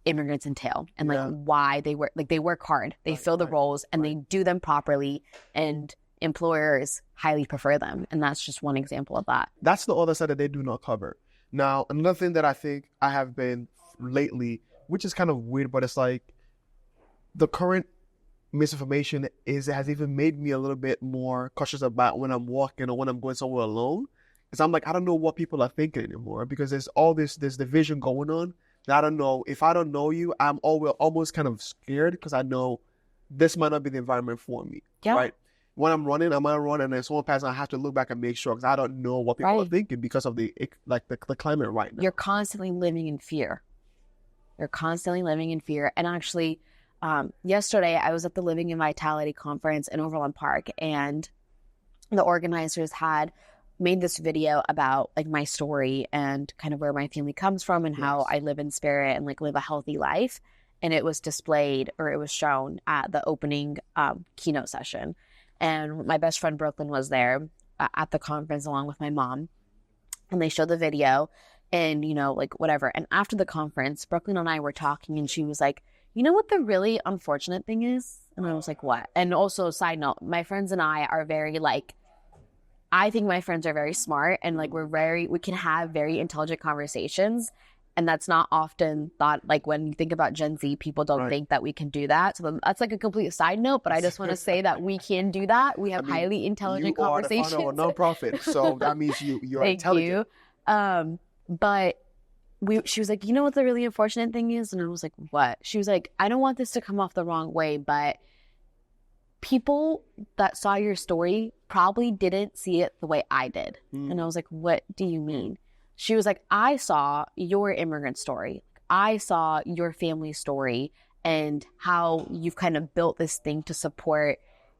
immigrants entail and like Yeah. why they work hard, they fill the roles and they do them properly, and employers highly prefer them. And that's just one example of that. That's the other side that they do not cover. Now, another thing that I think I have been lately, which is kind of weird, but it's like the current misinformation has even made me a little bit more cautious about when I'm walking or when I'm going somewhere alone. Because I'm like, I don't know what people are thinking anymore, because there's all this division going on. I don't know. If I don't know you, I'm almost kind of scared, because I know this might not be the environment for me. Yeah. Right. When I'm running, I might run, and then someone passes, I have to look back and make sure, because I don't know what people are thinking because of the climate right now. You're constantly living in fear. And actually, yesterday I was at the Living in Vitality conference in Overland Park, and the organizers had made this video about like my story and kind of where my family comes from and how I live in spirit and like live a healthy life. And it was displayed, or it was shown at the opening keynote session. And my best friend Brooklyn was there at the conference along with my mom. And they showed the video and, you know, like whatever. And after the conference, Brooklyn and I were talking, and she was like, you know what the really unfortunate thing is? And I was like, what? And also, side note, my friends and I are very like, I think my friends are very smart, and like we can have very intelligent conversations. And that's not often thought, like when you think about Gen Z, people don't think that we can do that. So that's like a complete side note, but I just want to say that we can do that. We have highly intelligent conversations. You are the founder of a nonprofit, so that means you're Thank intelligent. You. But she was like, you know what the really unfortunate thing is? And I was like, what? She was like, I don't want this to come off the wrong way, but people that saw your story probably didn't see it the way I did. And I was like, what do you mean? She was like, I saw your immigrant story. I saw your family story and how you've kind of built this thing to support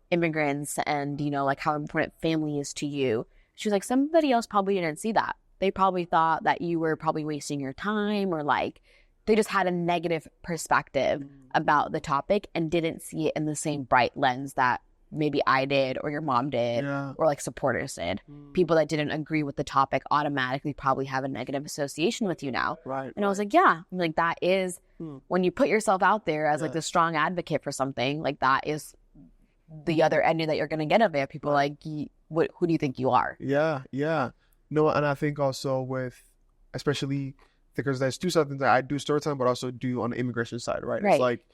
immigrants, and, you know, like how important family is to you. She was like, somebody else probably didn't see that. They probably thought that you were probably wasting your time, or like they just had a negative perspective about the topic and didn't see it in the same bright lens that maybe I did or your mom did or like supporters did. People that didn't agree with the topic automatically probably have a negative association with you now. And I was like, yeah, like that is when you put yourself out there as like the strong advocate for something, like that is the other ending that you're going to get of it. People like, who do you think you are? Yeah. No, and I think also with, especially because there's two something that I do storytelling, but also do on the immigration side, right? It's like,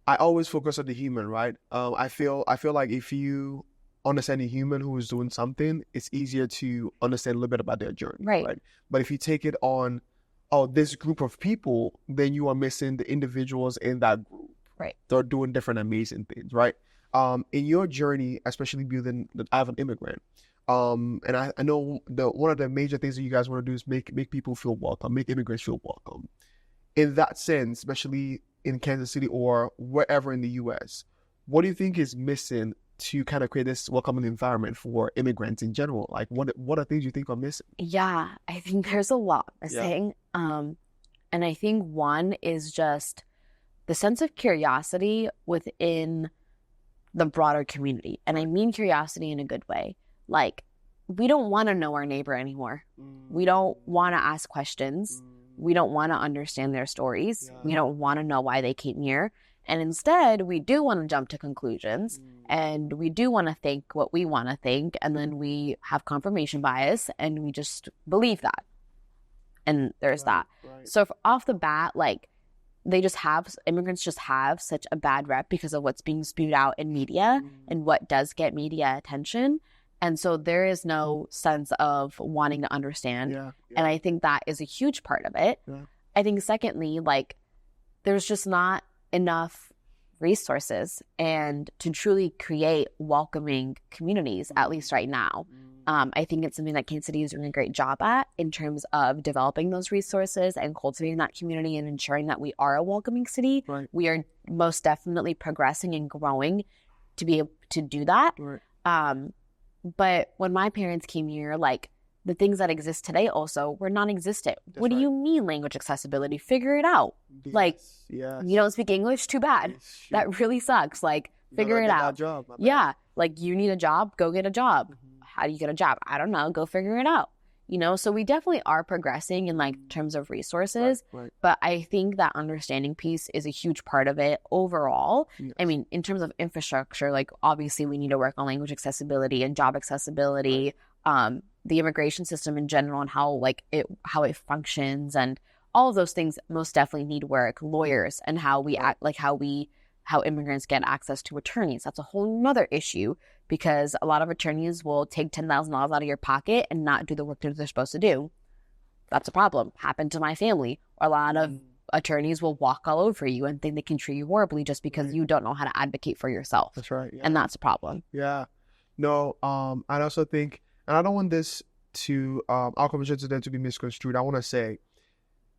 I always focus on the human, right? I feel like if you understand a human who is doing something, it's easier to understand a little bit about their journey, right? But if you take it on, this group of people, then you are missing the individuals in that group, right? They're doing different amazing things, right? In your journey, especially building I have an immigrant, and I know one of the major things that you guys want to do is make people feel welcome, make immigrants feel welcome. In that sense, especially in Kansas City or wherever in the U.S., what do you think is missing to kind of create this welcoming environment for immigrants in general? Like, what are things you think are missing? Yeah, I think there's a lot missing. And I think one is just the sense of curiosity within the broader community. And I mean curiosity in a good way. Like, we don't want to know our neighbor anymore. We don't want to ask questions. We don't want to understand their stories. We don't want to know why they came here. And instead, we do want to jump to conclusions, and we do want to think what we want to think. And then we have confirmation bias, and we just believe that. And there's that. So if off the bat, like, immigrants just have such a bad rep because of what's being spewed out in media and what does get media attention. And so there is no sense of wanting to understand. And I think that is a huge part of it. I think secondly, like, there's just not enough resources and to truly create welcoming communities, at least right now. I think it's something that Kansas City is doing a great job at in terms of developing those resources and cultivating that community and ensuring that we are a welcoming city. We are most definitely progressing and growing to be able to do that. But when my parents came here, like, the things that exist today also were non-existent. What do you mean language accessibility? Figure it out. Like, you don't speak English? Too bad. That really sucks. Like, figure it out. Like, you need a job? Go get a job. How do you get a job? I don't know. Go figure it out. you know? So we definitely are progressing in like terms of resources, Right. but I think that understanding piece is a huge part of it overall. Yes. I mean, in terms of infrastructure, like obviously we need to work on language accessibility and job accessibility, the immigration system in general and how it functions, and all of those things most definitely need work. Lawyers and how we act, like how immigrants get access to attorneys. That's a whole nother issue, because a lot of attorneys will take $10,000 out of your pocket and not do the work that they're supposed to do. That's a problem. Happened to my family. A lot of attorneys will walk all over you and think they can treat you horribly just because you don't know how to advocate for yourself. That's right. Yeah. And that's a problem. Yeah. No, I also think, and I don't want this to, our conversation today to be misconstrued. I want to say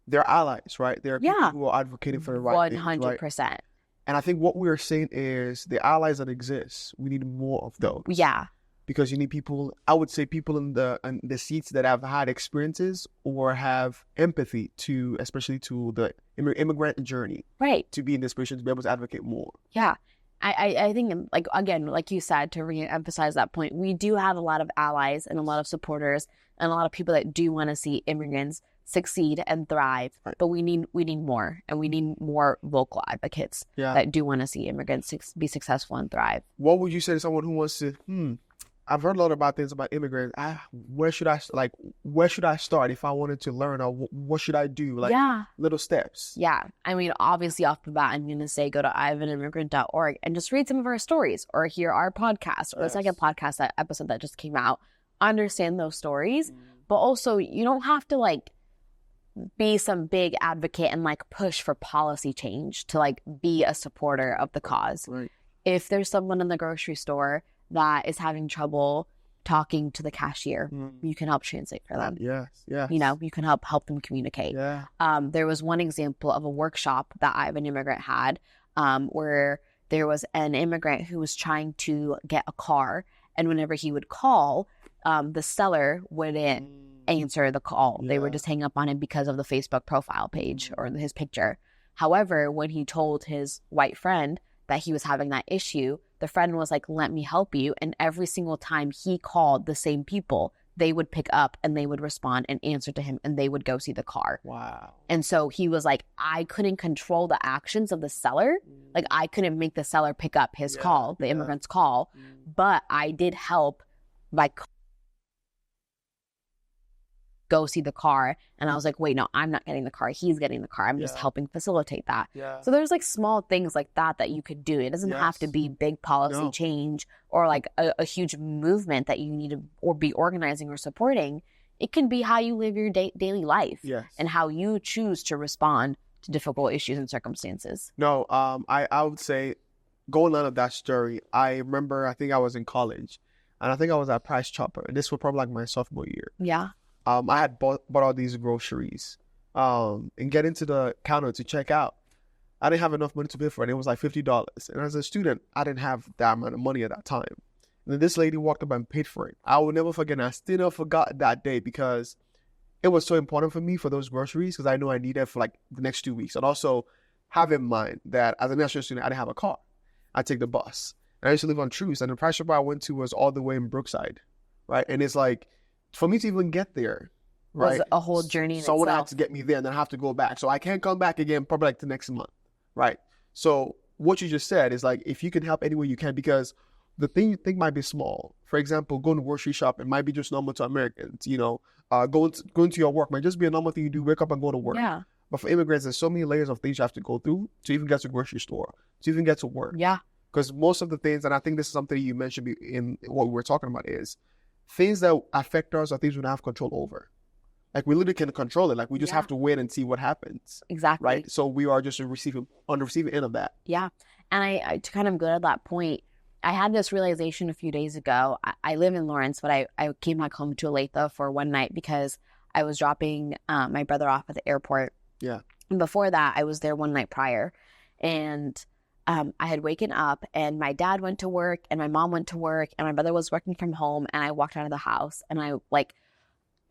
they're allies, right? There are people who are advocating for the right things, 100%. right? And I think what we're saying is the allies that exist, we need more of those. Yeah. Because you need people, I would say people in the seats that have had experiences or have empathy to, especially to the immigrant journey. Right. To be in this position, to be able to advocate more. Yeah. I think, like, again, like you said, to re-emphasize that point, we do have a lot of allies and a lot of supporters and a lot of people that do want to see immigrants succeed and thrive, but we need more, and we need more vocal advocates that do want to see immigrants be successful and thrive. What would you say to someone who wants to, I've heard a lot about things about immigrants. Where should I start if I wanted to learn, or what should I do? Like little steps. Yeah. I mean, obviously off the bat, I'm going to say go to ivanimmigrant.org and just read some of our stories, or hear our podcast, or the second podcast, that episode that just came out. Understand those stories, but also you don't have to like be some big advocate and like push for policy change to like be a supporter of the cause. Right. If there's someone in the grocery store that is having trouble talking to the cashier, you can help translate for them. Yes. You know, you can help them communicate. Yeah. There was one example of a workshop that Ivan Immigrant had, where there was an immigrant who was trying to get a car, and whenever he would call, the seller wouldn't answer the call. They would just hang up on him because of the Facebook profile page or his picture. However, when he told his white friend that he was having that issue, the friend was like, let me help you. And every single time he called the same people, they would pick up and they would respond and answer to him, and they would go see the car. Wow. And so he was like, I couldn't control the actions of the seller. Like, I couldn't make the seller pick up his call, the immigrant's call, but I did help by go see the car. And I was like, wait, no, I'm not getting the car. He's getting the car. I'm just helping facilitate that. Yeah. So there's like small things like that you could do. It doesn't have to be big policy change or like a huge movement that you need to or be organizing or supporting. It can be how you live your daily life and how you choose to respond to difficult issues and circumstances. No, I would say, going on of that story, I remember, I think I was in college, and I think I was at Price Chopper, and this was probably like my sophomore year. Yeah. I had bought all these groceries, and getting to the counter to check out, I didn't have enough money to pay for it. It was like $50. And as a student, I didn't have that amount of money at that time. And then this lady walked up and paid for it. I will never forget, and I still never forgot that day, because it was so important for me for those groceries, because I know I need it for like the next 2 weeks. And also have in mind that as an international student, I didn't have a car. I take the bus. And I used to live on Truce, and the price shop I went to was all the way in Brookside, right? And it's like, for me to even get there, right, was a whole journey in someone itself. had to get me there, and then I have to go back. So I can't come back again probably like the next month, right? So what you just said is like, if you can help any way you can, because the thing you think might be small. For example, going to grocery shop, it might be just normal to Americans, you know. Going to your work might just be a normal thing you do, wake up and go to work. Yeah. But for immigrants, there's so many layers of things you have to go through to even get to the grocery store, to even get to work. Yeah. Because most of the things, and I think this is something you mentioned in what we were talking about, is things that affect us are things we don't have control over. Like, we literally can't control it. Like, we just have to wait and see what happens. Exactly. Right? So we are just on the receiving end of that. Yeah. And I to kind of go to that point, I had this realization a few days ago. I live in Lawrence, but I came back home to Olathe for one night because I was dropping my brother off at the airport. Yeah. And before that, I was there one night prior. And I had waken up, and my dad went to work, and my mom went to work, and my brother was working from home, and I walked out of the house, and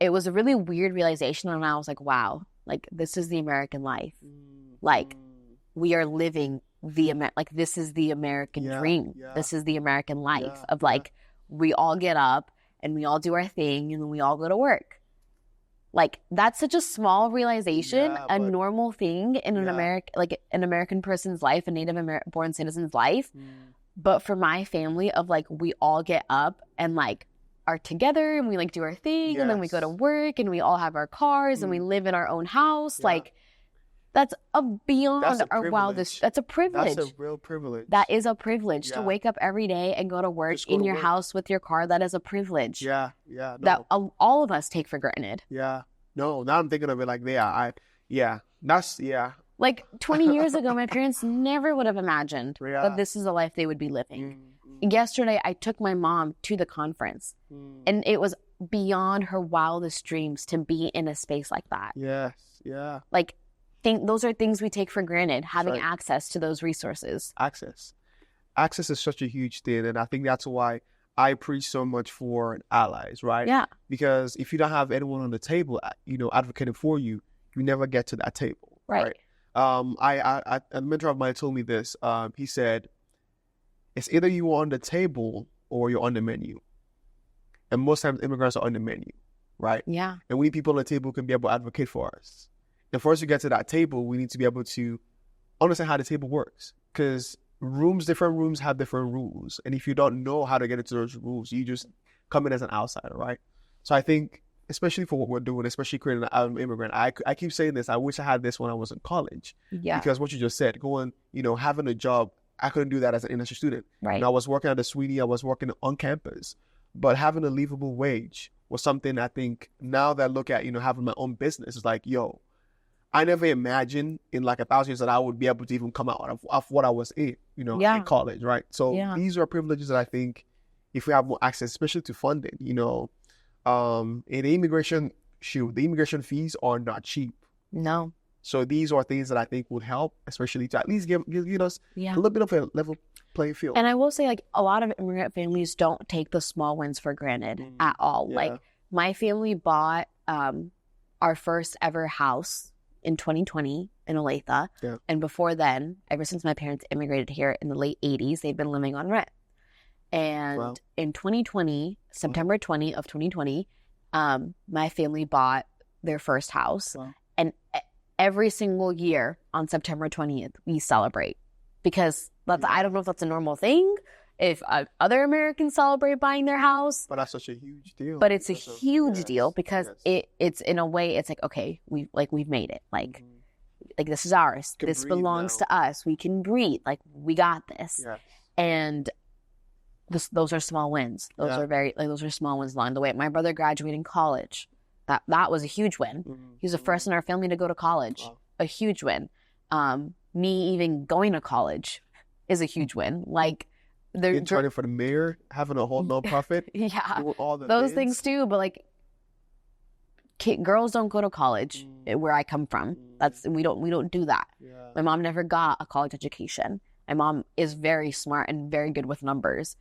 it was a really weird realization, and I was like, wow, like, this is the American life. Like, we are living this is the American dream. Yeah. This is the American life of like, we all get up and we all do our thing, and then we all go to work. Like, that's such a small realization, Yeah, a but- normal thing in an Yeah. an American person's life, a born citizen's life. But for my family of like, we all get up and like are together and we like do our thing and then we go to Yes. work and we all have our cars and we live in our own house. Yeah. Like, that's beyond That's a our wildest. privilege. That's a privilege. That's a real privilege. That is a privilege to Yeah. wake up every day and go to work Just go in to your work. house with your car. That is a privilege Yeah, no. that all of us take for granted. Yeah. No, now I'm thinking of it like, that's, Like 20 years ago, my parents never would have imagined Yeah. that this is the life they would be living. Mm. Yesterday, I took my mom to the conference, and it was beyond her wildest dreams to be in a space like that. Yes, yeah. Like, those are things we take for granted, having right. access to those resources. Access is such a huge thing, and I think that's why I preach so much for allies, right? Yeah. Because if you don't have anyone on the table, advocating for you, you never get to that table, Right. A mentor of mine told me this. He said, it's either you are on the table or you're on the menu. And most times immigrants are on the menu, right? Yeah. And we need people on the table who can be able to advocate for us. And for us to get to that table, we need to be able to understand how the table works. Because different rooms have different rules. And if you don't know how to get into those rules, you just come in as an outsider, right? So I think, especially for what we're doing, especially creating an immigrant, I keep saying this, I wish I had this when I was in college. Yeah. Because what you just said, having a job, I couldn't do that as an industry student. Right. And I was working at the S2E14, I was working on campus. But having a livable wage was something I think now that I look at, having my own business, it's like, I never imagined in like 1,000 years that I would be able to even come out of what I was in, in college, right? So these are privileges that I think if we have more access, especially to funding, in the immigration the fees are not cheap. No. So these are things that I think would help, especially to at least give us a little bit of a level playing field. And I will say, like, a lot of immigrant families don't take the small wins for granted at all. Yeah. Like, my family bought our first ever house in 2020 in Olathe. Yeah. And before then, ever since my parents immigrated here in the late 80s, they've been living on rent. And in 2020, September 20 of 2020, my family bought their first house. Wow. And every single year on September 20th, we celebrate. Because I don't know if that's a normal thing, if other Americans celebrate buying their house. But that's such a huge deal. But it's a huge deal because it's in a way, it's like, okay, we've made it. Like, like this is ours. Can This breathe belongs now. to us. We can breathe. Like, we got this. Yeah. And those are small wins. Those are those are small wins along the way. My brother graduating college. That was a huge win. He was the first in our family to go to college. Wow. A huge win. Me even going to college is a huge win. Like, Interning for the mayor, having a whole nonprofit, yeah, doing all those things too. But like, girls don't go to college where I come from. We don't do that. Yeah. My mom never got a college education. My mom is very smart and very good with numbers.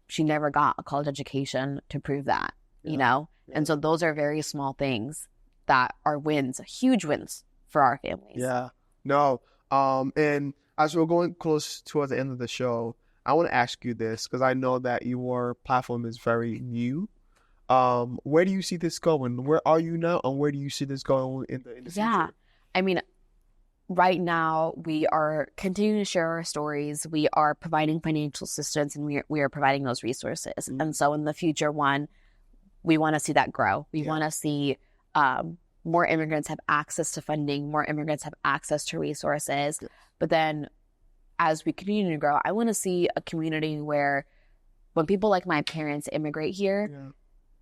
She never got a college education to prove that, Yeah. And so those are very small things that are wins, huge wins for our families. Yeah. No. And as we're going close towards the end of the show, I want to ask you this because I know that your platform is very new. Where do you see this going? Where are you now, and where do you see this going in the Yeah. future? I mean, right now we are continuing to share our stories. We are providing financial assistance, and we are providing those resources. And so in the future, we want to see that grow. We want to see more immigrants have access to funding, more immigrants have access to resources. Yeah. But then as we continue to grow, I want to see a community where when people like my parents immigrate here,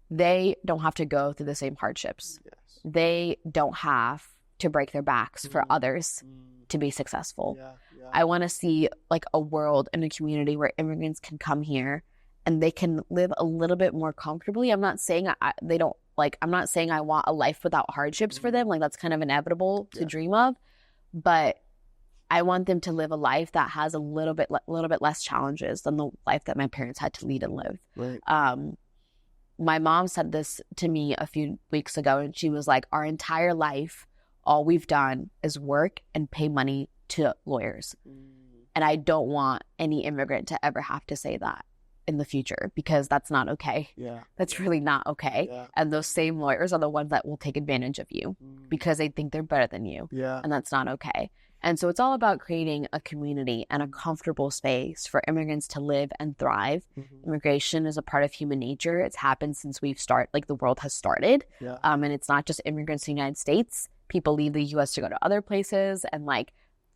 they don't have to go through the same hardships. Yes. They don't have to break their backs for others to be successful. Yeah. I want to see like a world and a community where immigrants can come here and they can live a little bit more comfortably. I'm not saying I'm not saying I want a life without hardships for them. Like, that's kind of inevitable to dream of, but I want them to live a life that has a little bit less challenges than the life that my parents had to lead and live. Right. My mom said this to me a few weeks ago, and she was like, our entire life, all we've done is work and pay money to lawyers. And I don't want any immigrant to ever have to say that. in the future, because that's not okay. Yeah. That's really not okay. Yeah. And those same lawyers are the ones that will take advantage of you because they think they're better than you. Yeah. And that's not okay. And so it's all about creating a community and a comfortable space for immigrants to live and thrive. Immigration is a part of human nature. It's happened since the world has started. Yeah. And it's not just immigrants in the United States. People leave the U.S. to go to other places. And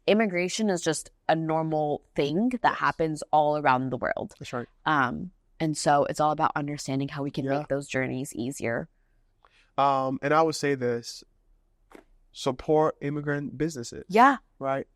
immigration is just a normal thing that happens all around the world. That's right. And so it's all about understanding how we can Yeah. make those journeys easier. And I would say this: support immigrant businesses. Yeah. Right.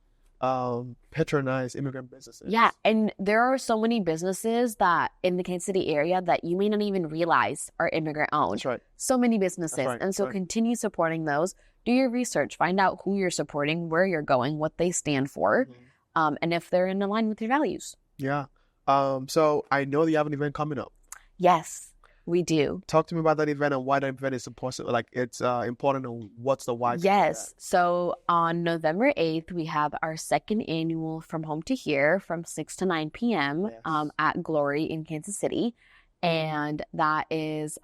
Patronize immigrant businesses. Yeah. And there are so many businesses that in the Kansas City area that you may not even realize are immigrant owned. That's right. So many businesses. That's right. And so That's right. continue supporting those. Do your research. Find out who you're supporting, where you're going, what they stand for, and if they're in line with your values. Yeah. So I know that you have an event coming up. Yes, we do. Talk to me about that event and why that event is important. It's important, and what's the why? Yes. So on November 8th, we have our second annual From Home to Here from 6 to 9 p.m. At Glory in Kansas City. And that is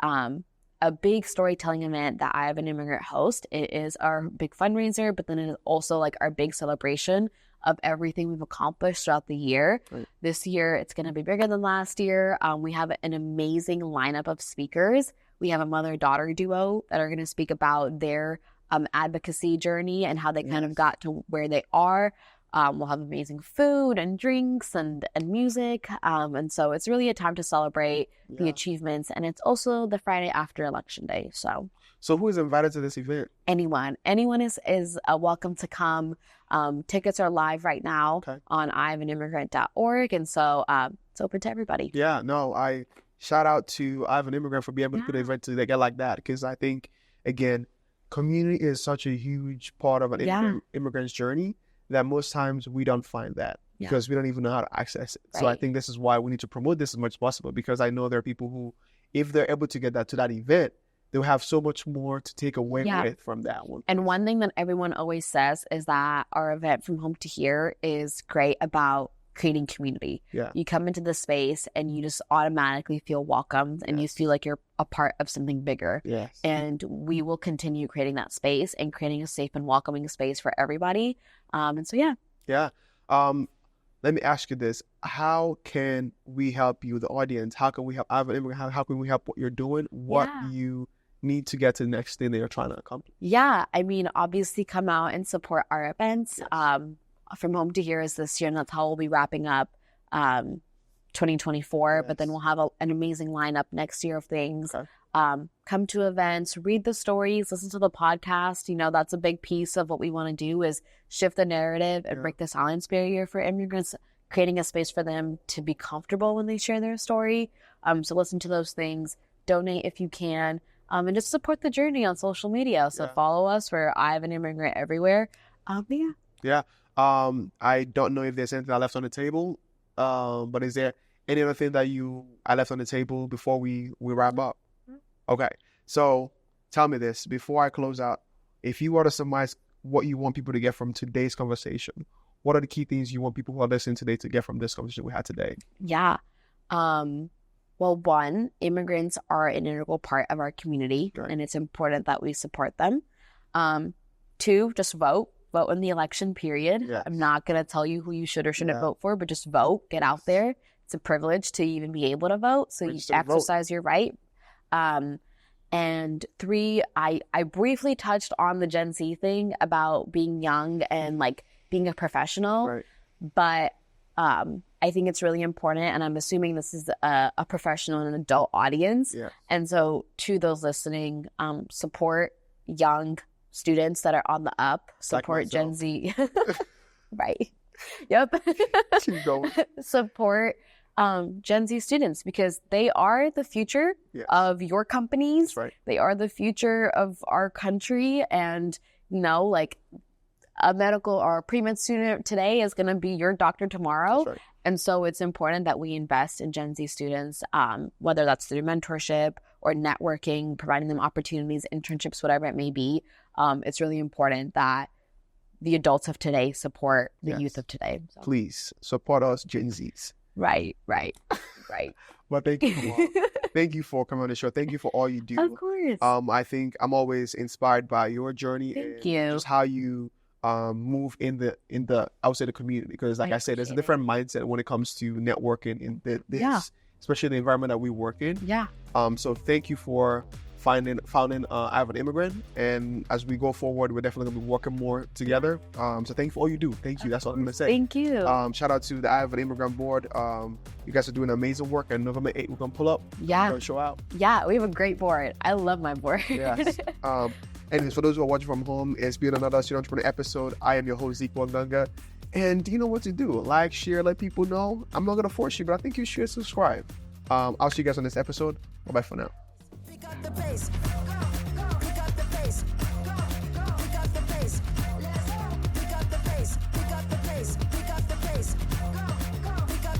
a big storytelling event that I have an immigrant host. It is our big fundraiser, but then it is also our big celebration of everything we've accomplished throughout the year. Right. This year, it's going to be bigger than last year. We have an amazing lineup of speakers. We have a mother-daughter duo that are going to speak about their advocacy journey and how they kind of got to where they are. We'll have amazing food and drinks and music. And so it's really a time to celebrate the achievements. And it's also the Friday after Election Day. So who is invited to this event? anyone is welcome to come. Tickets are live right now on ihaveanimmigrant.org. And so it's open to everybody. Yeah, no, I shout out to I Have an Immigrant for being able to put an event together like that, because I think, again, community is such a huge part of an immigrant's journey that most times we don't find that because we don't even know how to access it. Right. So I think this is why we need to promote this as much as possible, because I know there are people who, if they're able to get that to that event, they'll have so much more to take away with from that one. And one thing that everyone always says is that our event From Home to Here is great about creating community. Yeah. You come into the space and you just automatically feel welcomed and you feel like you're a part of something bigger. Yes. And we will continue creating that space and creating a safe and welcoming space for everybody. And so, Yeah. Let me ask you this. How can we help you, the audience? How can we help? How can we help what you're doing? What you need to get to the next thing that you're trying to accomplish? Yeah. I mean, obviously come out and support our events. Yes. From Home to Here is this year, and that's how we'll be wrapping up 2024. But then we'll have an amazing lineup next year of things. Okay. Come to events, read the stories, listen to the podcast. That's a big piece of what we want to do is shift the narrative and break the silence barrier for immigrants, creating a space for them to be comfortable when they share their story. So listen to those things, donate if you can, and just support the journey on social media. So follow us for I Have an Immigrant everywhere. Yeah. I don't know if there's anything I left on the table, but is there any other thing that I left on the table before we wrap up? Okay, so tell me this before I close out. If you were to summarize what you want people to get from today's conversation, what are the key things you want people who are listening today to get from this conversation we had today? Yeah. Well, one, immigrants are an integral part of our community, and it's important that we support them. Two, just vote. Vote in the election period. Yes. I'm not going to tell you who you should or shouldn't vote for, but just vote. Get out there. It's a privilege to even be able to vote, so you exercise your right. And three, I briefly touched on the Gen Z thing about being young and being a professional, but I think it's really important, and I'm assuming this is a professional and an adult audience. Yeah. And so to those listening, support young students that are on the up, support Gen Z. Right. Yep. Keep going. Support Gen Z students, because they are the future of your companies. That's right. They are the future of our country. And, a medical or a pre-med student today is going to be your doctor tomorrow. That's right. And so it's important that we invest in Gen Z students, whether that's through mentorship or networking, providing them opportunities, internships, whatever it may be. It's really important that the adults of today support the youth of today. So. Please support us, Gen Zs. Right. But thank you for coming on the show. Thank you for all you do. Of course. I think I'm always inspired by your journey Thank and you. just how you move in the outside the community. Because like I said, there's a different mindset when it comes to networking in this, especially the environment that we work in. Yeah. So thank you for founding I Have an Immigrant, and as we go forward, we're definitely gonna be working more together. So thank you for all you do. Thank you. That's what I'm gonna say. Thank you. Shout out to the I Have an Immigrant board. You guys are doing amazing work, and November 8th we're gonna pull up. Yeah. We're gonna show out. Yeah, we have a great board. I love my board. Yes. Anyways, for those who are watching from home, it's been another Student Entrepreneur episode. I am your host, S2E14. And you know what to do. Like, share, let people know. I'm not gonna force you, but I think you should subscribe. I'll see you guys on this episode. Bye-bye for now. Pick up the pace.